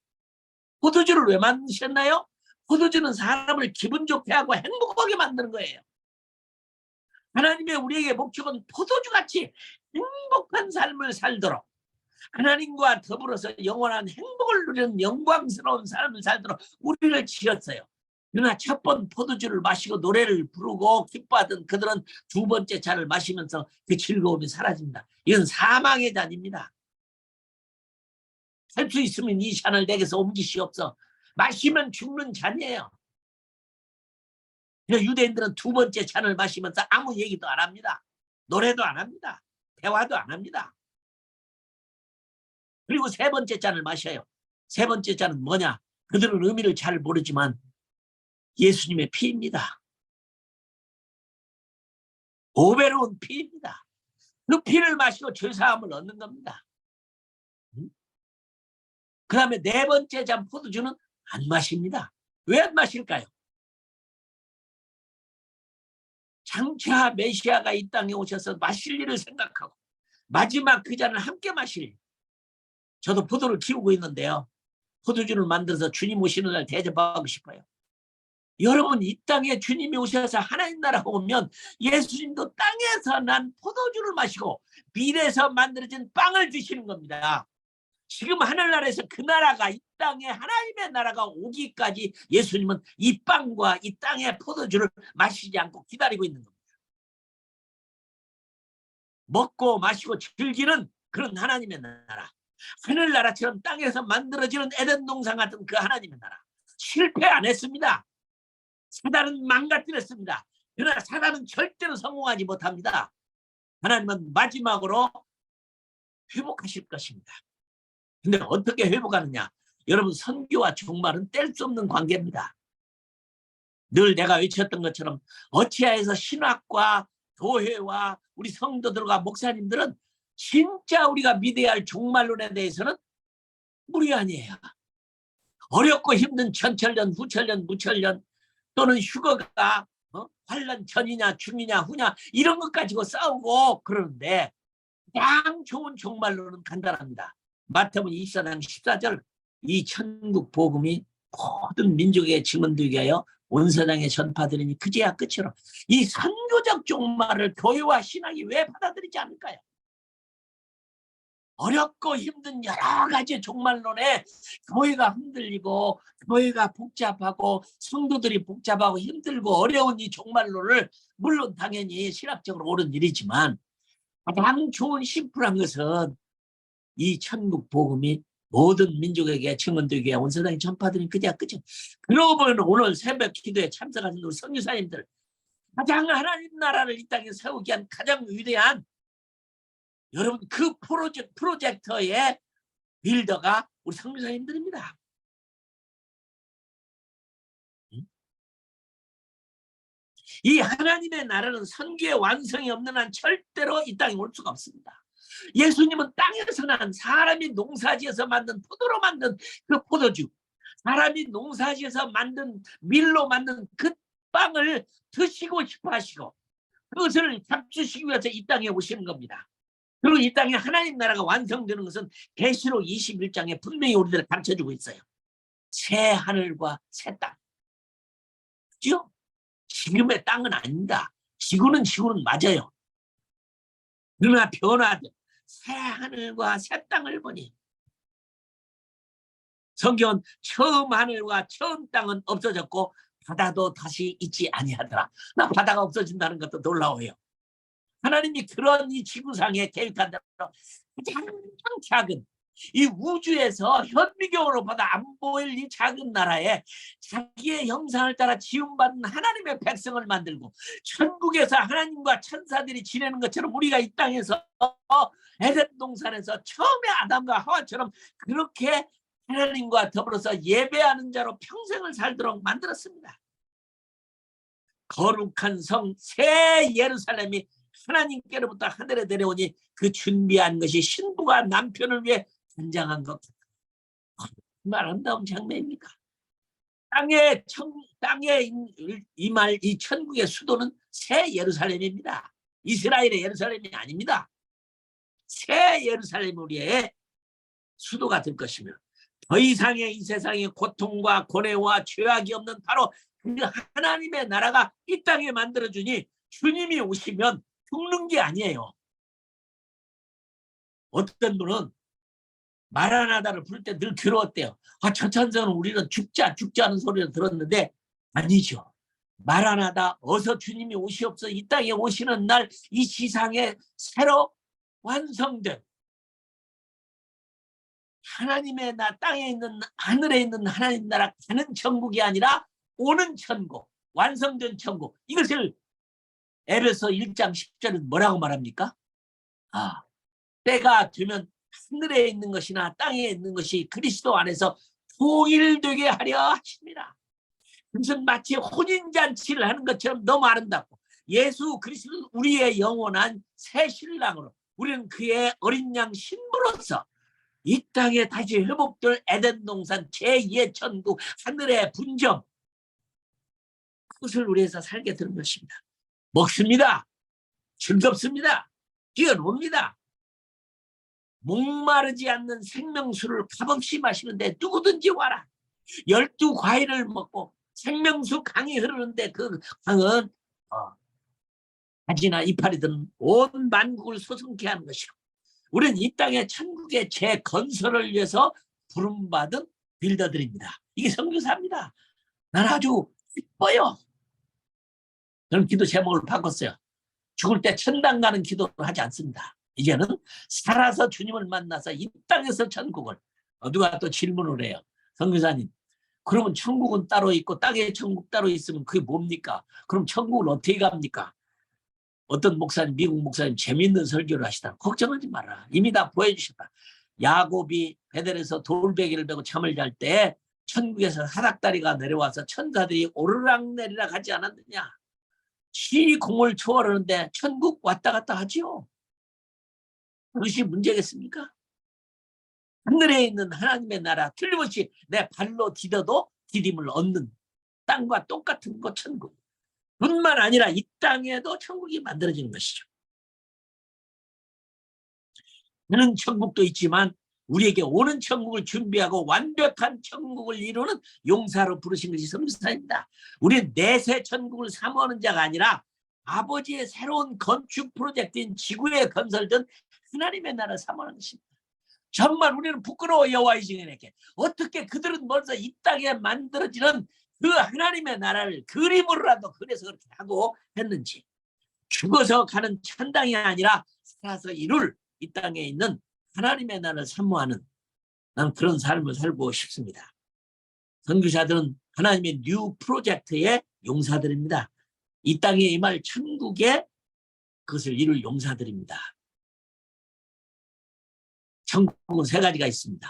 포도주를 왜 만드셨나요? 포도주는 사람을 기분 좋게 하고 행복하게 만드는 거예요. 하나님의 우리에게 목적은 포도주같이 행복한 삶을 살도록, 하나님과 더불어서 영원한 행복을 누리는 영광스러운 삶을 살도록 우리를 지었어요. 그러나 첫 번 포도주를 마시고 노래를 부르고 기뻐하던 그들은 두 번째 잔을 마시면서 그 즐거움이 사라집니다. 이건 사망의 잔입니다. 할 수 있으면 이 잔을 내게서 옮기시옵소서. 마시면 죽는 잔이에요. 유대인들은 두 번째 잔을 마시면서 아무 얘기도 안 합니다. 노래도 안 합니다. 대화도 안 합니다. 그리고 세 번째 잔을 마셔요. 세 번째 잔은 뭐냐? 그들은 의미를 잘 모르지만 예수님의 피입니다. 오배로운 피입니다. 그 피를 마시고 죄사함을 얻는 겁니다. 그 다음에 네 번째 잔 포도주는 안 마십니다. 왜 안 마실까요? 장차 메시아가 이 땅에 오셔서 마실 일을 생각하고 마지막 그 잔을 함께 마실. 저도 포도를 키우고 있는데요. 포도주를 만들어서 주님 오시는 날 대접하고 싶어요. 여러분 이 땅에 주님이 오셔서 하나님 나라가 오면 예수님도 땅에서 난 포도주를 마시고 밀에서 만들어진 빵을 주시는 겁니다. 지금 하늘나라에서 그 나라가 이 땅에 하나님의 나라가 오기까지 예수님은 이 빵과 이 땅의 포도주를 마시지 않고 기다리고 있는 겁니다. 먹고 마시고 즐기는 그런 하나님의 나라, 하늘나라처럼 땅에서 만들어지는 에덴 동산 같은 그 하나님의 나라. 실패 안 했습니다. 사단은 망가뜨렸습니다. 그러나 사단은 절대로 성공하지 못합니다. 하나님은 마지막으로 회복하실 것입니다. 근데 어떻게 회복하느냐? 여러분 선교와 종말은 뗄 수 없는 관계입니다. 늘 내가 외쳤던 것처럼 어치아에서 신학과 교회와 우리 성도들과 목사님들은 진짜 우리가 믿어야 할 종말론에 대해서는 무리 아니에요. 어렵고 힘든 천철년, 후철년, 무철년 또는 휴거가 환란 전이냐 중이냐 후냐 이런 것 가지고 싸우고 그러는데 가장 좋은 종말론은 간단합니다. 마태복음 24장 14절 이 천국 복음이 모든 민족에 증언되게 하여 온 세상에 전파되리니 그제야 끝이라. 이 선교적 종말을 교회와 신학이 왜 받아들이지 않을까요? 어렵고 힘든 여러 가지 종말론에 교회가 흔들리고 교회가 복잡하고 성도들이 복잡하고 힘들고 어려운 이 종말론을 물론 당연히 신학적으로 옳은 일이지만 가장 좋은 심플한 것은 이 천국 복음이 모든 민족에게 증언되게 온 세상에 전파되는 그제야 끝이야. 그러고 보면 오늘 새벽 기도에 참석하신 우리 선교사님들 가장 하나님 나라를 이 땅에 세우기 위한 가장 위대한 여러분 그 프로젝터의 빌더가 우리 선교사님들입니다. 이 하나님의 나라는 선교의 완성이 없는 한 절대로 이 땅에 올 수가 없습니다. 예수님은 땅에서 난 사람이 농사지어서 만든 포도로 만든 그 포도주, 사람이 농사지어서 만든 밀로 만든 그 빵을 드시고 싶어 하시고 그것을 잡수시기 위해서 이 땅에 오시는 겁니다. 그리고 이 땅에 하나님 나라가 완성되는 것은 계시록 21장에 분명히 우리들을 가르쳐주고 있어요. 새 하늘과 새 땅. 그죠? 지금의 땅은 아닙니다. 지구는 맞아요. 그러나 변화된 새 하늘과 새 땅을 보니 성경은 처음 하늘과 처음 땅은 없어졌고 바다도 다시 있지 아니하더라. 나 바다가 없어진다는 것도 놀라워요. 하나님이 그런 이 지구상에 계획한 대로 가장 작은 이 우주에서 현미경으로보다 안 보일 이 작은 나라에 자기의 형상을 따라 지음받은 하나님의 백성을 만들고 천국에서 하나님과 천사들이 지내는 것처럼 우리가 이 땅에서 에덴 동산에서 처음에 아담과 하와처럼 그렇게 하나님과 더불어서 예배하는 자로 평생을 살도록 만들었습니다. 거룩한 성 새 예루살렘이 하나님께로부터 하늘에 내려오니 그 준비한 것이 신부가 남편을 위해 단장한 것. 정말 아름다운 장면입니까? 땅에 임할 이 천국의 수도는 새 예루살렘입니다. 이스라엘의 예루살렘이 아닙니다. 새 예루살렘 우리의 수도가 될 것이며 더 이상의 이 세상의 고통과 고뇌와 죄악이 없는 바로 그 하나님의 나라가 이 땅에 만들어주니 주님이 오시면 죽는 게 아니에요. 어떤 분은 마라나다를 부를 때 늘 괴로웠대요. 저 천사는 우리는 죽자 하는 소리를 들었는데 아니죠. 마라나다 어서 주님이 오시옵소서. 이 땅에 오시는 날 이 지상에 새로 완성된 하나님의 땅에 있는 하늘에 있는 하나님 나라 가는 천국이 아니라 오는 천국, 완성된 천국. 이것을 에베소 1장 10절은 뭐라고 말합니까? 때가 되면 하늘에 있는 것이나 땅에 있는 것이 그리스도 안에서 통일되게 하려 하십니다. 무슨 마치 혼인잔치를 하는 것처럼 너무 아름답고 예수 그리스도는 우리의 영원한 새 신랑으로 우리는 그의 어린 양 신부로서 이 땅에 다시 회복될 에덴 동산 제2의 천국 하늘의 분점 그것을 우리에서 살게 되는 것입니다. 먹습니다. 즐겁습니다. 뛰어놉니다. 목마르지 않는 생명수를 값없이 마시는데 누구든지 와라. 12과일을 먹고 생명수 강이 흐르는데 그 강은 가지나 이파리든 온 만국을 소성케 하는 것이고 우리는 이 땅의 천국의 재건설을 위해서 부름받은 빌더들입니다. 이게 선교사입니다. 난 아주 기뻐요. 저는 기도 제목을 바꿨어요. 죽을 때 천당 가는 기도를 하지 않습니다. 이제는 살아서 주님을 만나서 이 땅에서 천국을 누가 또 질문을 해요. 선교사님 그러면 천국은 따로 있고 땅에 천국 따로 있으면 그게 뭡니까? 그럼 천국을 어떻게 갑니까? 어떤 목사님 미국 목사님 재미있는 설교를 하시다. 걱정하지 마라. 이미 다 보여주셨다. 야곱이 베델에서 돌베개를 메고 잠을 잘 때 천국에서 사닥다리가 내려와서 천사들이 오르락내리락 하지 않았느냐. 시 공을 초월하는데 천국 왔다 갔다 하지요. 그것이 문제겠습니까? 하늘에 있는 하나님의 나라 틀림없이 내 발로 디뎌도 디딤을 얻는 땅과 똑같은 것 천국. 뿐만 아니라 이 땅에도 천국이 만들어지는 것이죠. 오는 천국도 있지만 우리에게 오는 천국을 준비하고 완벽한 천국을 이루는 용사로 부르신 것이 선교사입니다. 우리는 내세 천국을 사모하는 자가 아니라 아버지의 새로운 건축 프로젝트인 지구에 건설된 하나님의 나라를 사모하는 것입니다. 정말 우리는 부끄러워 여호와의 증인에게 어떻게 그들은 먼저 이 땅에 만들어지는 그 하나님의 나라를 그림으로라도 그래서 그렇게 하고 했는지 죽어서 가는 천당이 아니라 살아서 이룰 이 땅에 있는 하나님의 나라를 사모하는 난 그런 삶을 살고 싶습니다. 선교사들은 하나님의 뉴 프로젝트의 용사들입니다. 이 땅에 임할 천국의 그것을 이룰 용사들입니다. 천국은 세 가지가 있습니다.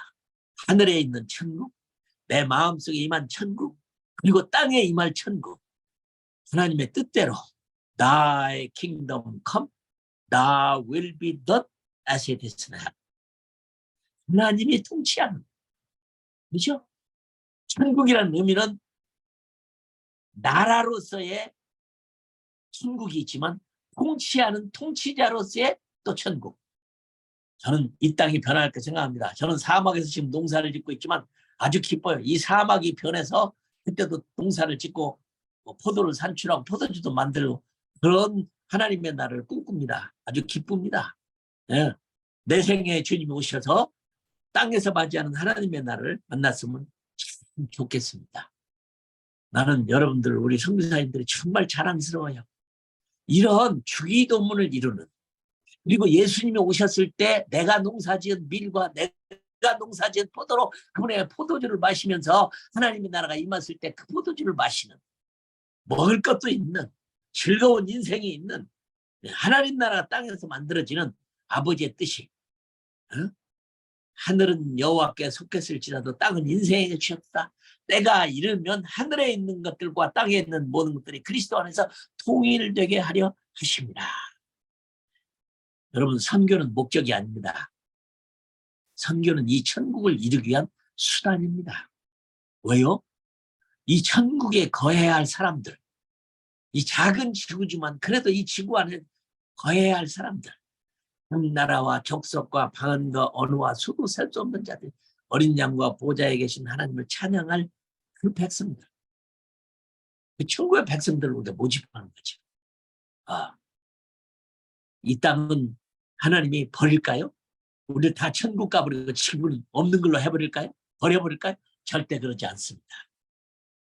하늘에 있는 천국, 내 마음속에 임한 천국, 그리고 땅에 임할 천국. 하나님의 뜻대로 Thy kingdom come, Thy will be done as it is in heaven. 하나님이 통치하는, 그렇죠? 천국이라는 의미는 나라로서의 천국이 있지만 통치하는 통치자로서의 또 천국. 저는 이 땅이 변할 거 생각합니다. 저는 사막에서 지금 농사를 짓고 있지만 아주 기뻐요. 이 사막이 변해서 그때도 농사를 짓고 포도를 산출하고 포도주도 만들고 그런 하나님의 나라를 꿈꿉니다. 아주 기쁩니다. 예. 내 생애에 주님이 오셔서 땅에서 맞이하는 하나님의 나라를 만났으면 참 좋겠습니다. 나는 여러분들 우리 선교사님들이 정말 자랑스러워요. 이런 주기도문을 이루는, 그리고 예수님이 오셨을 때 내가 농사지은 밀과 내가 농사지은 포도로 그분의 포도주를 마시면서 하나님의 나라가 임했을 때 그 포도주를 마시는, 먹을 것도 있는 즐거운 인생이 있는 하나님 나라가 땅에서 만들어지는 아버지의 뜻이, 하늘은 여호와께 속했을지라도 땅은 인생에게 주셨다. 때가 이르면 하늘에 있는 것들과 땅에 있는 모든 것들이 그리스도 안에서 통일되게 하려 하십니다. 여러분, 선교는 목적이 아닙니다. 선교는 이 천국을 이루기 위한 수단입니다. 왜요? 이 천국에 거해야 할 사람들, 이 작은 지구지만 그래도 이 지구 안에 거해야 할 사람들, 나라와 족속과 방언과 언어와 수도 셀 수 없는 자들, 어린 양과 보좌에 계신 하나님을 찬양할 그 백성들, 그 천국의 백성들을 우리가 모집하는 거죠. 이 땅은 하나님이 버릴까요? 우리를 다 천국 가버리고 지구는 없는 걸로 해버릴까요? 버려버릴까요? 절대 그러지 않습니다.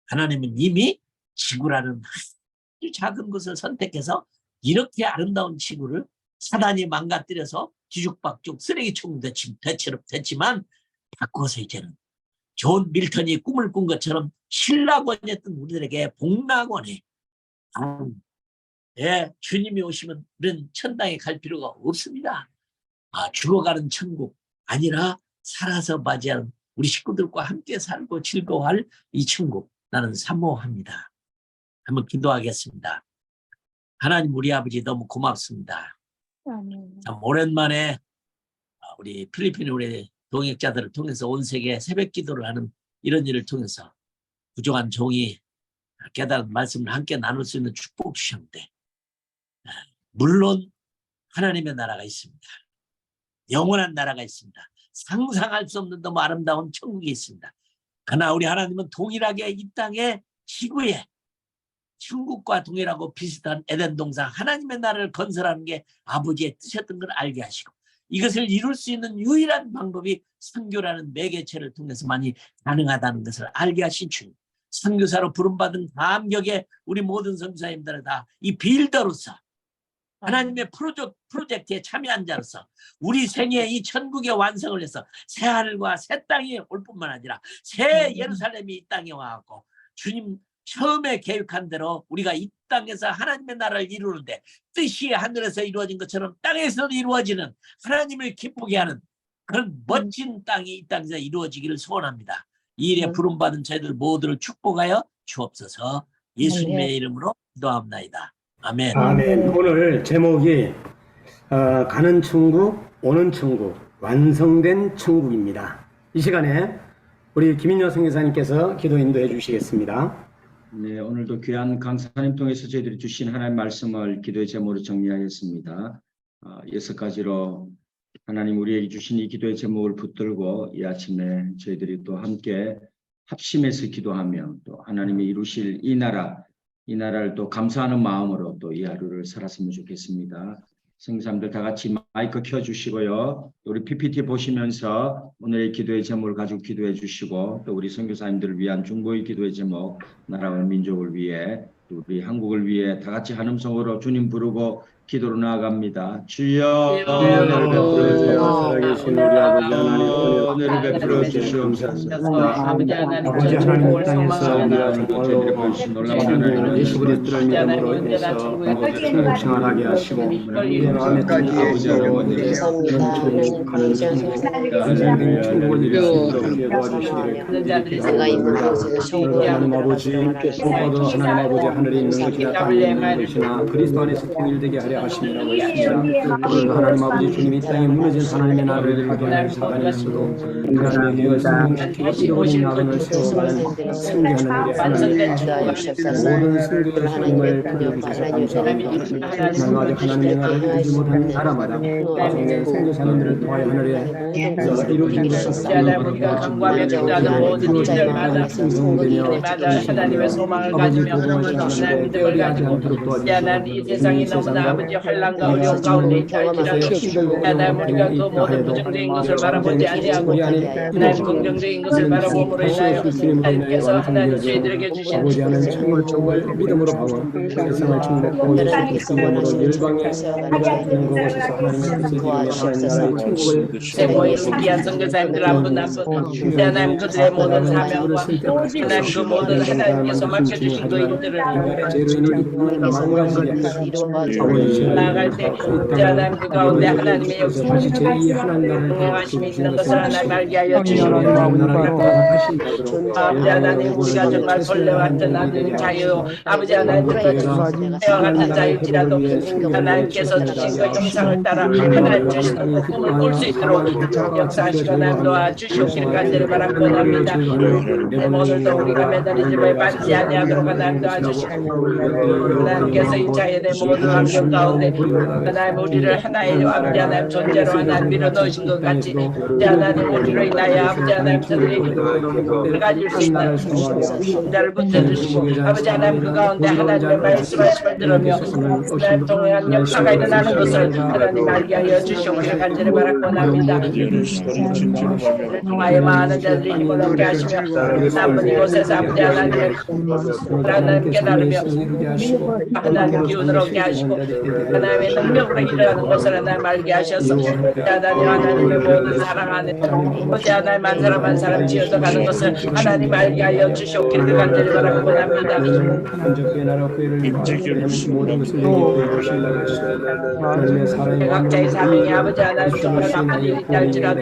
하나님은 이미 지구라는 아주 작은 것을 선택해서 이렇게 아름다운 지구를 사단이 망가뜨려서 뒤죽박죽 쓰레기총 됐지만 바꿔서 이제는 존 밀턴이 꿈을 꾼 것처럼 신락원이었던 우리들에게 복락원에, 주님이 오시면 우리는 천당에 갈 필요가 없습니다. 죽어가는 천국 아니라 살아서 맞이하는 우리 식구들과 함께 살고 즐거워할 이 천국, 나는 사모합니다. 한번 기도하겠습니다. 하나님 우리 아버지 너무 고맙습니다. 참 오랜만에 우리 필리핀 우리 동역자들을 통해서 온 세계 새벽 기도를 하는 이런 일을 통해서 부족한 종이 깨달은 말씀을 함께 나눌 수 있는 축복 주셨는데, 물론 하나님의 나라가 있습니다. 영원한 나라가 있습니다. 상상할 수 없는 너무 아름다운 천국이 있습니다. 그러나 우리 하나님은 동일하게 이 땅의 지구에 천국과 동일하고 비슷한 에덴 동산 하나님의 나라를 건설하는 게 아버지의 뜻이었던 걸 알게 하시고, 이것을 이룰 수 있는 유일한 방법이 선교라는 매개체를 통해서만이 가능하다는 것을 알게 하신 주님, 선교사로 부름받은 감격에 우리 모든 선교사님들은 다 이 빌더로서 하나님의 프로젝트에 참여한 자로서 우리 생에 이 천국의 완성을 해서 새 하늘과 새 땅이 올 뿐만 아니라 새 예루살렘이 이 땅에 와갖고 주님 처음에 계획한 대로 우리가 이 땅에서 하나님의 나라를 이루는데 뜻이 하늘에서 이루어진 것처럼 땅에서도 이루어지는, 하나님을 기쁘게 하는 그런 멋진 땅이 이 땅에서 이루어지기를 소원합니다. 이 일에 부름받은 저희들 모두를 축복하여 주옵소서. 예수님의 이름으로 기도합나이다. 아멘. 아멘. 오늘 제목이 가는 천국, 오는 천국, 완성된 천국입니다. 이 시간에 우리 김인효 선교사님께서 기도 인도해 주시겠습니다. 네, 오늘도 귀한 강사님 통해서 저희들이 주신 하나님의 말씀을 기도의 제목으로 정리하였습니다. 6가지로 하나님 우리에게 주신 이 기도의 제목을 붙들고 이 아침에 저희들이 또 함께 합심해서 기도하며 또 하나님이 이루실 이 나라를 또 감사하는 마음으로 또 이 하루를 살았으면 좋겠습니다. 성도님들 다 같이 마이크 켜주시고요. 우리 PPT 보시면서 오늘의 기도의 제목을 가지고 기도해 주시고, 또 우리 선교사님들을 위한 중보의 기도의 제목, 나라와 민족을 위해, 우리 한국을 위해 다 같이 한 음성으로 주님 부르고 기도로 나아갑니다. 주여 주여, 은혜를 베풀어 주옵소서. 살아계신 우리 아버지 하나님 은혜를 베풀어 주시옵소서. 아버지 하나님 아버지 하나님 땅에서 우리가 저희들의 벌신 놀라운 하나님을 예수 그리스도를 믿음으로 인해서 천국 생활하게 하시고 우리의 마음에 든 아버지로 천국 가는 인생된 천국을 이룰 수 있도록 도와주시기를 내가 있는 곳에 하나님 아버지 무엇보다 하나님 아버지 하늘에 있는 것이나 땅에 있는 것이나 그리스도 안에서 통일되게 하려 하심이라고 했습니다. 오늘도 하나님 아버지 주님이 땅에 무너진 하나님의 나라를 가게 하시고 다니시고 하나님의 계획을 성공시키고 이루어진 나라를 세워가는 승리하는 일에 하나님 모든 승리의 힘을 부여주셔서 감사합니다. 하나님 아버지 하나님의 나라를 이루지 못한 나라마다 나중에 선교사님들을 통하여 하늘에 이루어진 것을 우리가 강구하며 기도하는 모든 일들마다 하나님의 소망을 가지며 하나님의 믿음을 가지고 하나님 이 세상이 너무나 아버지 환난과 어려움 가운데 있다 할지라도 하나님 우리가 그 모든 부정적인 것을 바라보지 아니하고 하나님 긍정적인 것을 바라봄으로 인하여 하나님께서 하나님 저희들에게 주신 아버지하는 천국을 믿음으로 방어 세상을 충복하고 예수 그리스도 이름으로 열방에 있는 그곳에서 하나님의 뜻을 이루며 하나님 나라의 천국을 세모의 귀한 선교사님들 한 분 한 분 하나님 그들의 모든 사명과 하나님 그 모든 하나님께서 맡겨주신 그 일들을 나아갈 때 하나님 그 가운데 하나님의 역사를 동행하심이 있는 것을 하나님 알게 하여 주시고 아버지 하나님 우리가 정말 설레왔던 하나님 자유 아버지 하나님 태와 같은 자유지라도 하나님께서 주신 그 형상을 따라 하나님 주신 그 꿈을 꿀 수 있도록 역사하시고 하나님 도와주시옵기를 간절히 바라고 합니다. 오늘도 우리가 매달리지를 받지 아니하도록 하나님 도와주시고 하나님께서 이 자연의 모든 환경 가운데 하나님 우리를 하나의 아버지 하나님 존재로 하나님 밀어넣으신 것 같이 하나님 우리로 인하여 아버지 하나님 저들이 가질 수 있는 자를 붙여주시고 아버지 하나님 그 가운데 하나님의 말씀하심을 들으며 하나님 동행한 역사가 일어나는 것을 하나님 알게 하여 주시옵기를 간절히 바라고 합니다. 통하여 많은 자들이 힘을 얻게 하시며 나쁜 이곳에서 아버지 하나님을 하나님 깨달으며 하나님 기운을 얻게 하시고 하나님의 능력으로 일어나는 것을 하나님 알게 하셔서 하나님의 모든 사랑 안에 아버지 하나님 한 사람 한 사람 지어서 가는 것을 하나님 알게 하여 주시옵기를 간절히 바라고 합니다. 각자의 사명이 아버지 하나님 정말 바쁜 일이 할지라도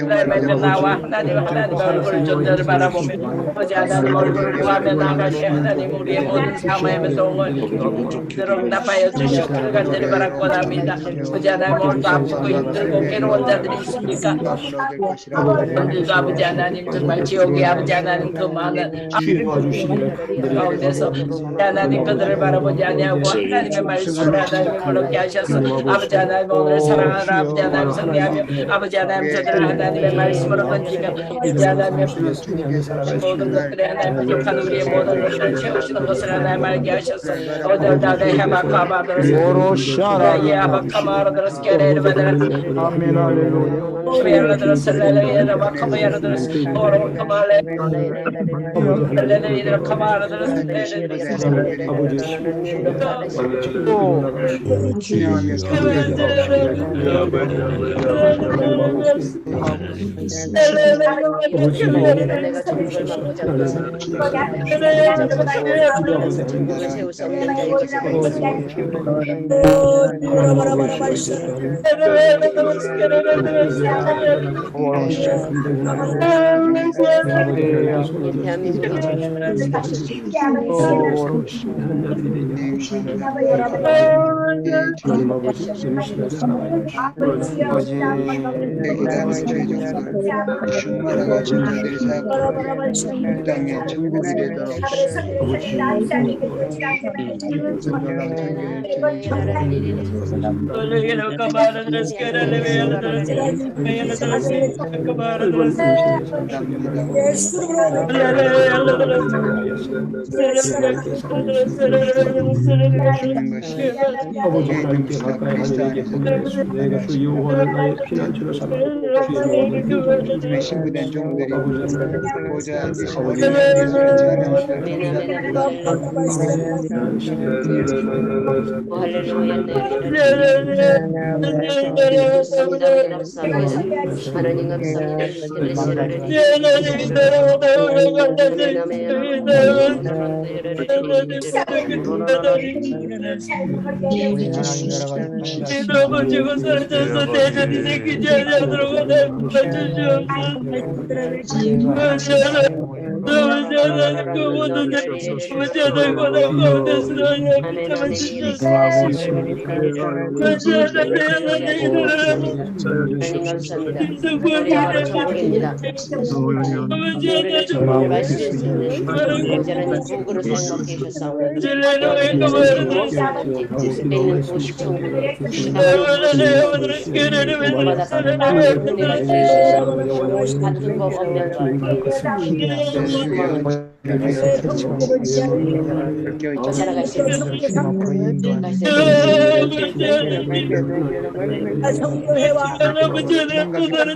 하나님의 나와 하나님의 얼굴 존재를 바라보며 아버지 하나님 얼굴을 구하며 나가시 하나님 우리의 모든 사모의 동을 응답하여 주시기를 간절히 바라고 합니다. 아버지 하나님 오늘도 아프고 힘들고 괴로운 자들이 있습니까? 오늘도 아버지 하나님 정말 지옥의 아버지 하나님 그 많은 가운데서 하나님 그들을 바라보지 아니하고 하나님의 말씀을 하나님을 그렇게 하셔서 아버지 하나님 오늘 사랑하라 아버지 하나님 성리하며 아버지 하나님 저들을 하나님의 말씀으로 건지며 아버지 하나님의 모든 것들에 하나님 부족한 우리의 모든 것들을 채우시는 것을 하나님 알게 하셔서 오늘 다들 해바카바드로스 예하바카마르드로스 게레르바드라 메르드로스 레레르바카마르드로스 오로카마레 레레르카마르드로스 아버지 하나님께 가까이 하늘에게 보내주시고 내가 그 여호와를 나의 피난처로 삼아 주님의 신부된 종들이 보좌 앉으시고 예수를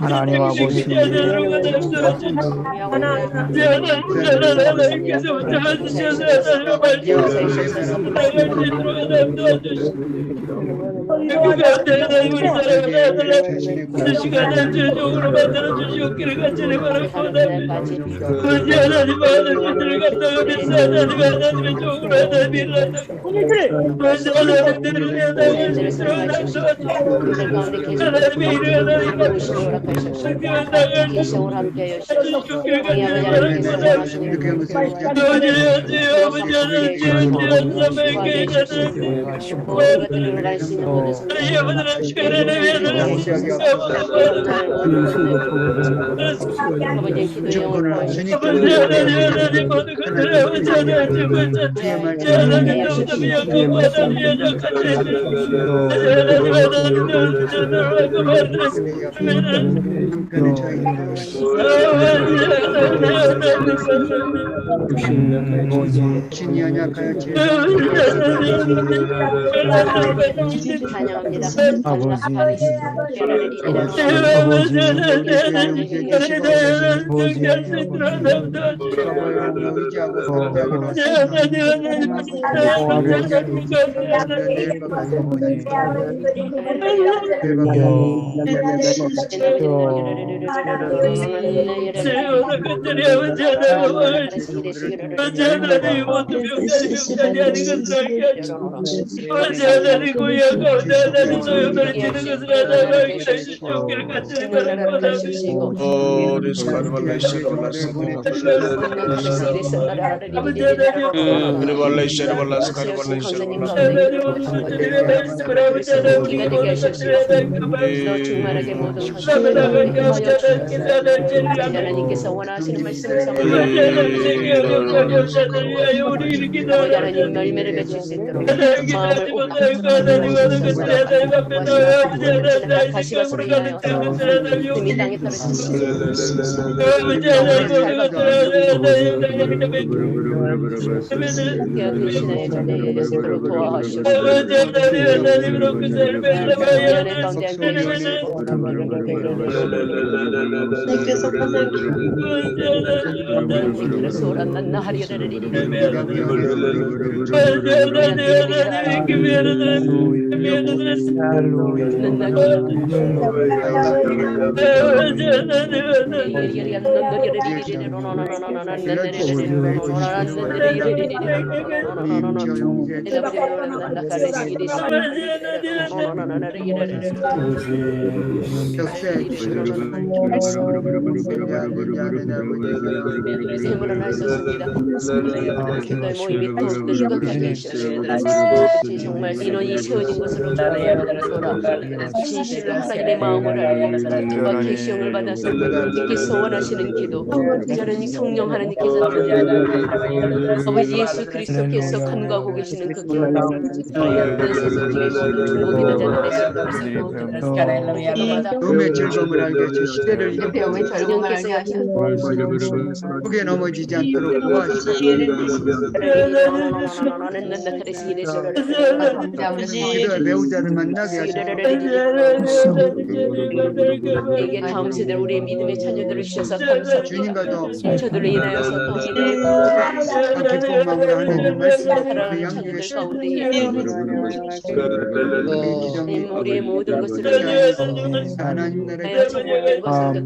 하나님 감사합니다. 하나님 아버지 하나님께서 원하시는 말씀을 하나님 열매를 맺을 수 있도록 마음을 다시가 소리나요. 이 땅에 떨어지시고 계시나요. 전에 예수로 도와하시고 연애 가운데 정말 인원이 세워진 것으로 진실로 하나님의 마음을 알고 그와 계시형을 받아서 이렇게 소원하시는 기도 저는 성령 하나님께서 아버지 예수 그리스도께서 간구하고 계시는 그 기도 몸의 즐거움을 알게 해주 시대를 배움의 절경께서 크게 넘어지지 않도록 도와주시고 기도 세대가 배우자를 만나게 하시고 이게 다음 세대 우리의 믿음의 자녀들을 주셔서 감사합니다. 주님과도 저들로 인하여서 더 믿음의 기쁜 마음으로 하나님 말씀을 사랑하는 자녀들 가운데 우리의 모든 것을 인하여서 하나님 하여 정말 것을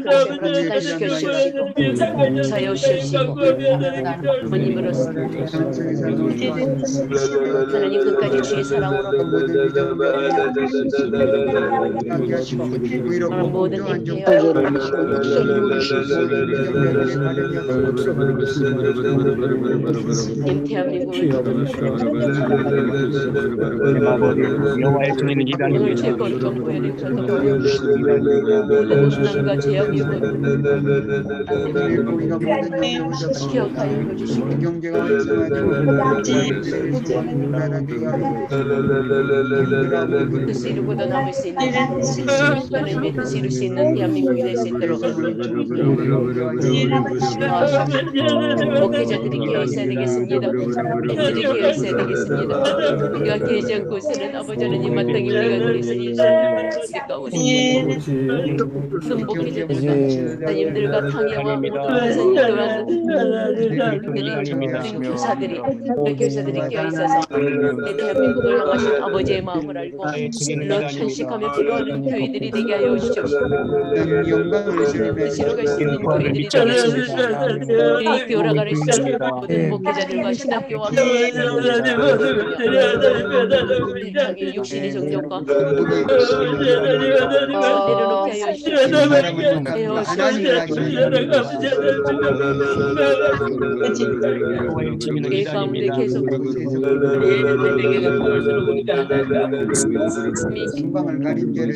그런 발달시켜 주시고 사여 주시고 어머님으로서 하나님 끝까지 주의 사랑으로 모든 대한민국을 여호와의 종이는 이단이 오늘 죄권 정보에 대해서 모든 고난과 죄악이 기억하여 주시고 경제가 그 뜻을 이루고도 남을 수 있는 하나님의 뜻을 이룰 수 있는 대한민국이 될 수 있도록 목회자들이 깨어 있어야 되겠습니다. 팬들이 깨어 있어야 되겠습니다. 우리가 깨지 않고서는 아버지 하나님 마땅히 우리가 그리스도의 우리 가운데 모든 목회자들과 하나님들과 강야와 모든 선생님들과 교사들이 깨어 있어서 내 대한민국을 향하신 아버지의 마음을 알고 물론 탄식하며 기도하는 교회들이 되게 하여 주시옵소서. 뜻으로 갈 수 있는 교회들이 되게 하여 주시옵소서. 우리 교라가를 모든 목회자들과 신학교와 자기 육신의 정욕과 내려놓게 하여 주시옵소서. 내 가운데 계속 신방을 가린 죄를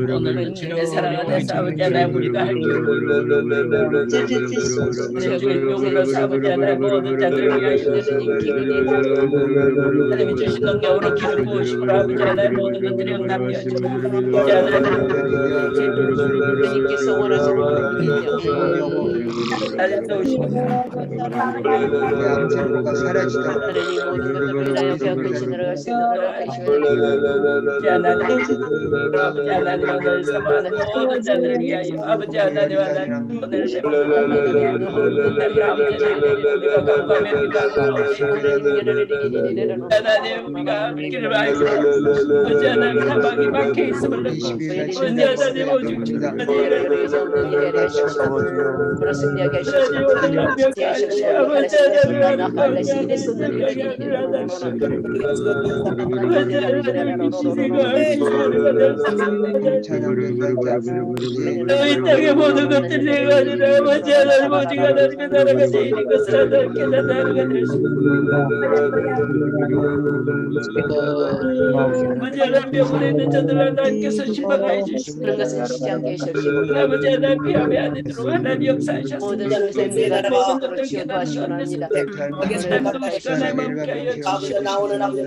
본질을 주님의 사랑하는 아버지 하나님 우리가 할 용으로 아버지 하나님 모든 자들을 위하여 하나님이 주신 능력으로 기름 부으시고 아버지 하나님 모든 것들이 응답하여 주님께서 원하시는 양세로가 사라지도록 하나님 모든 것들을 위하여 배웠고 지나갈 수 있는 아버지 하나님 오늘 사모하는 모든 자들을 위하여 아버지 하나님 하나님 오늘 아버지 우리가 강구하며 하나님 우리가 길을 알고 아버지 하나님 사방이 막혀있음을 느끼고 하나님 오직 이 땅의 모든 것들이 내가 아니라 아버지 하나님 오직 하나님의 나라가 되는 것을 하나님께 나라가 될 수 아버지 하나님 병원에 있는 자들 하나님께서 심박하여 주시고 그런 것을 하시지 않게 하시옵시고 아버지 하나님 피함에 안 되도록 하나님 역사하셨습니다. 모든 선생님들과 모든 기도하시고 합니다. 나오는 아버지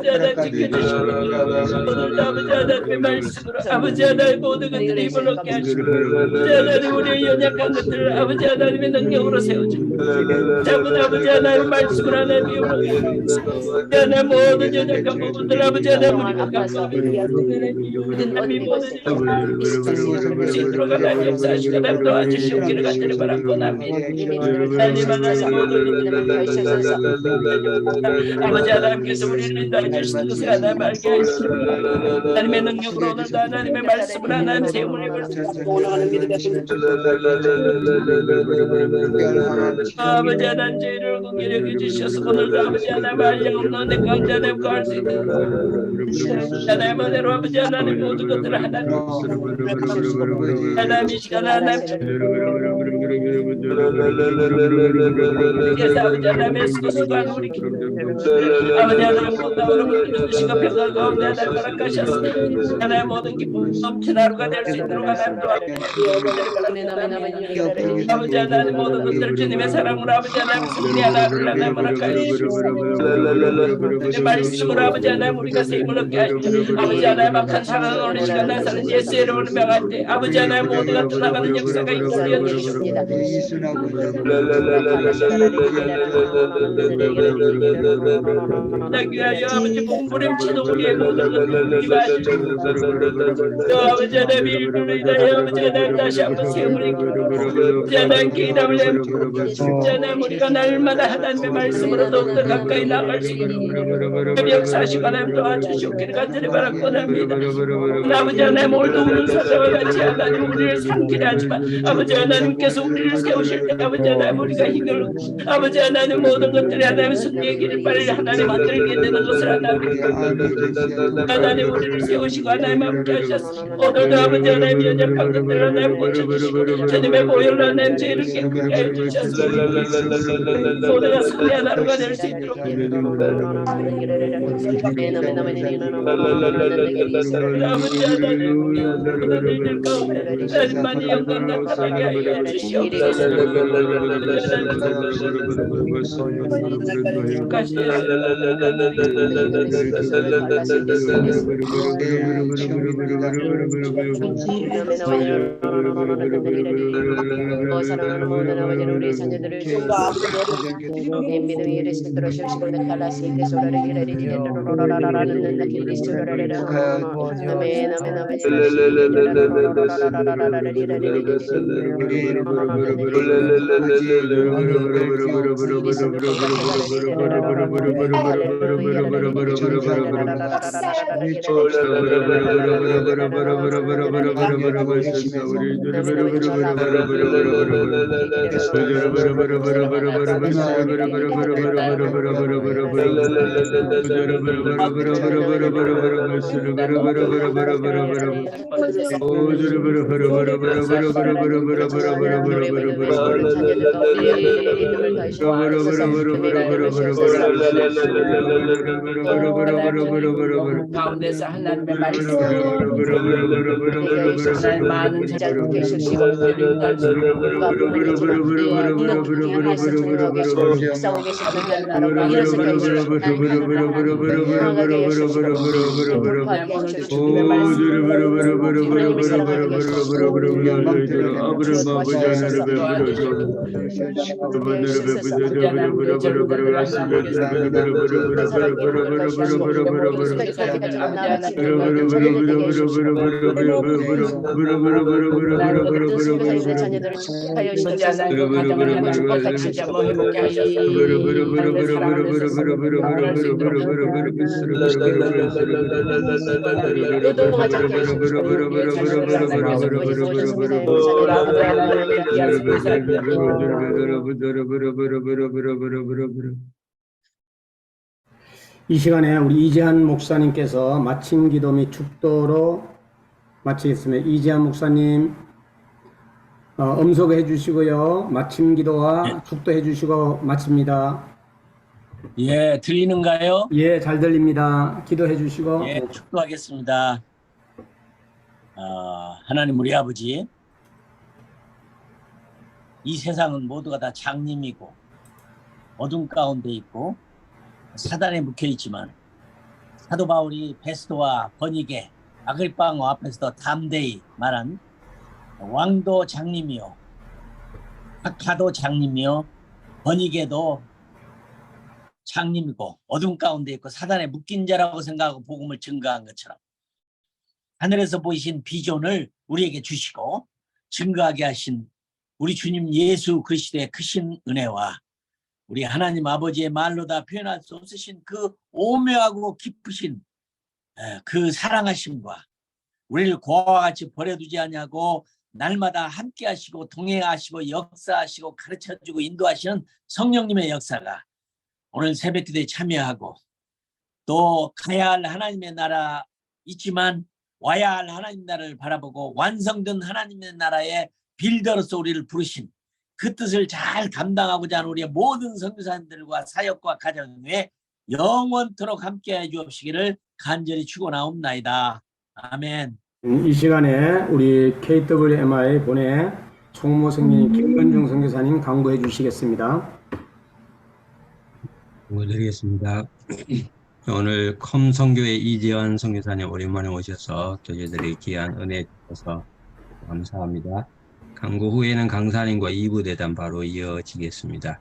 하나님 지켜주시고 오늘 아버지 하나님의 말씀으로 아버지 하나님 모든 것들을 힘을 얻게 하시고 아버지 하나님 우리의 연약한 것들을 아버지 하나님의 능력으로 세워주고 전부 아버지 하나님의 말씀을 하나님 힘을 얻게 하시고 하나님 모든 연약한 부분들 아버지 하나님 우리가 감사합니다. 모든 하나님 역사하시고 하나님 도와주시옵기를 간절히 바라고 나옵니다. 하나님 하나님 모든 아버지 아버지 하나님께서 우리를 인도해 주시는 것을 하나님 알게 하시고 하나님의 능력으로 오늘도 하나님의 말씀을 하나님 세우는 것을 올라가는 믿음의 아버지 하나님 저희를 공개력해 주셔서 오늘도 아버지 하나님 알려 없는 데 가운데 하나님 구할 수 있는 하나님 은혜로 아버지 하나님 모든 것들을 하나님 이 시간 하나님 그래서 아버지 하나님의 수고수고한 우리 아버지 하나님 모든 여러분들 시간 평강 가운데 하나님 허락하셨습니다. 하나님 모든 기쁨 넘치는 하루가 될 수 있도록 하나님 도와주시옵소서. 아버지 하나님 모든 것들을 주님의 사랑으로 아버지 하나님 승리하는 하루를 하나님 허락하시옵소서. 말씀으로 아버지 하나님 우리가 세임을 얻게 하시옵소서. 아버지 하나님 악한 상황을 오는 시간 나사는 예수의 이름으로 명할 때 아버지 하나님 모두가 떠나가는 역사가 있으려 주시옵소서. 귀하여 아버지 몸부림치는 우리의 모든 것을 기뻐하시옵소서. 아버지 하나님 일부러 인하여 아버지 하나님 다시 한번 세움을 아버지 하나님 기담을 아버지 하나님 우리가 날마다 하나님의 말씀으로 더욱더 가까이 나갈 수 있도록 역사하시고 하나님 도와주시옵기를 간절히 바라고 합니다. 아버지 하나님 오늘도 우는 사자와 같이 하나님 우리를 삼키려 하지만 아버지 하나님께서 우리를 세우실 때 아버지 하나님 우리가 힘을 얻고 아버지 하나님 모든 것들이 하나님 승리의 길을 빨리 하나님 만들게 되는 것을 하나님 우리를 세우시고 하나님 함께 하셨습니다. 오늘도 아버지 하나님 연약한 것들을 하나님 고쳐주시고 주님의 보혈로 하나님 죄를 깨끗게 해주셨습니다. 모두가 승리한 하루가 될 수 있도록 아버지 하나님 모든 일들 가운데 하나님만이 영광 나타나게 하여 주시옵소서. 가운데서 하나님의 말씀 많은 자들 계시고 이 시간에 우리 이재한 목사님께서 마침 기도 및 축도로 마치겠습니다. 이재한 목사님 음소거 해주시고요. 마침 기도와 축도 해주시고 마칩니다. 예, 들리는가요? 예, 잘 들립니다. 기도해 주시고. 예, 축도하겠습니다. 하나님 우리 아버지, 이 세상은 모두가 다 장님이고 어둠 가운데 있고 사단에 묶여 있지만 사도 바울이 베스도와 버니게 아글파 왕 앞에서도 담대히 말한 왕도 장님이요 아카도 장님이요 버니게도 장님이고 어둠 가운데 있고 사단에 묶인 자라고 생각하고 복음을 증거한 것처럼 하늘에서 보이신 비전을 우리에게 주시고 증거하게 하신 우리 주님 예수 그리스도의 크신 은혜와 우리 하나님 아버지의 말로 다 표현할 수 없으신 그 오묘하고 깊으신 그 사랑하심과 우리를 고아와 같이 버려두지 아니하고 날마다 함께 하시고 동행하시고 역사하시고 가르쳐주고 인도하시는 성령님의 역사가 오늘 새벽기도에 참여하고 또 가야 할 하나님의 나라 있지만 와야 할 하나님 나라를 바라보고 완성된 하나님의 나라의 빌더로서 우리를 부르신 그 뜻을 잘 감당하고자 하는 우리의 모든 선교사님들과 사역과 가정에 영원토록 함께해 주옵시기를 간절히 축원하옵나이다. 아멘. 이 시간에 우리 KWMI 본회 총무 성님 김건중 선교사님 강구해 주시겠습니다. 드리겠습니다. 오늘 컴선교회 이재환 선교사님 오랜만에 오셔서 저희들이 귀한 은혜 주셔서 감사합니다. 강구 후에는 강사님과 2부 대담 바로 이어지겠습니다.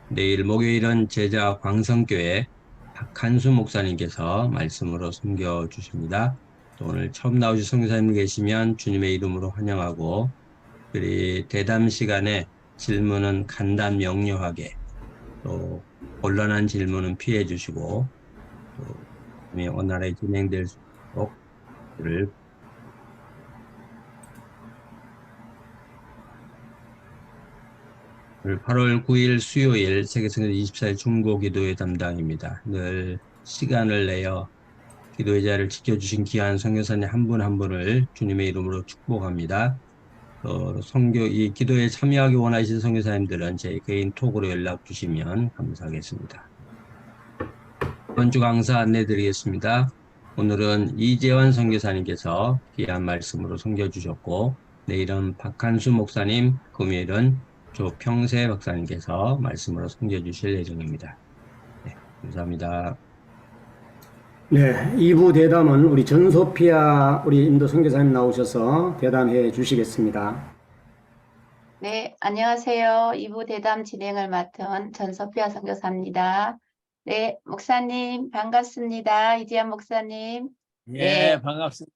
내일 목요일은 제자 광성교회 박한수 목사님께서 말씀으로 섬겨주십니다. 또 오늘 처음 나오신 선교사님 계시면 주님의 이름으로 환영하고, 우리 대담 시간에 질문은 간단 명료하게, 또 곤란한 질문은 피해 주시고, 또 원활하게 진행될 수 있도록 그를 8월 9일 수요일 세계선교 24일 중보기도회 담당입니다. 늘 시간을 내어 기도의 자리를 지켜주신 귀한 선교사님 한 분 한 분을 주님의 이름으로 축복합니다. 이 기도에 참여하기 원하시는 선교사님들은 제 개인 톡으로 연락 주시면 감사하겠습니다. 이번 주 강사 안내 드리겠습니다. 오늘은 이재환 선교사님께서 귀한 말씀으로 섬겨주셨고, 내일은 박한수 목사님, 금요일은 조평세 박사님께서 말씀으로 섬겨주실 예정입니다. 네, 감사합니다. 네, 2부 대담은 우리 전소피아 우리 인도 선교사님 나오셔서 대담해 주시겠습니다. 네, 안녕하세요. 2부 대담 진행을 맡은 전소피아 선교사입니다. 네, 목사님 반갑습니다. 이지한 목사님. 예, 반갑습니다.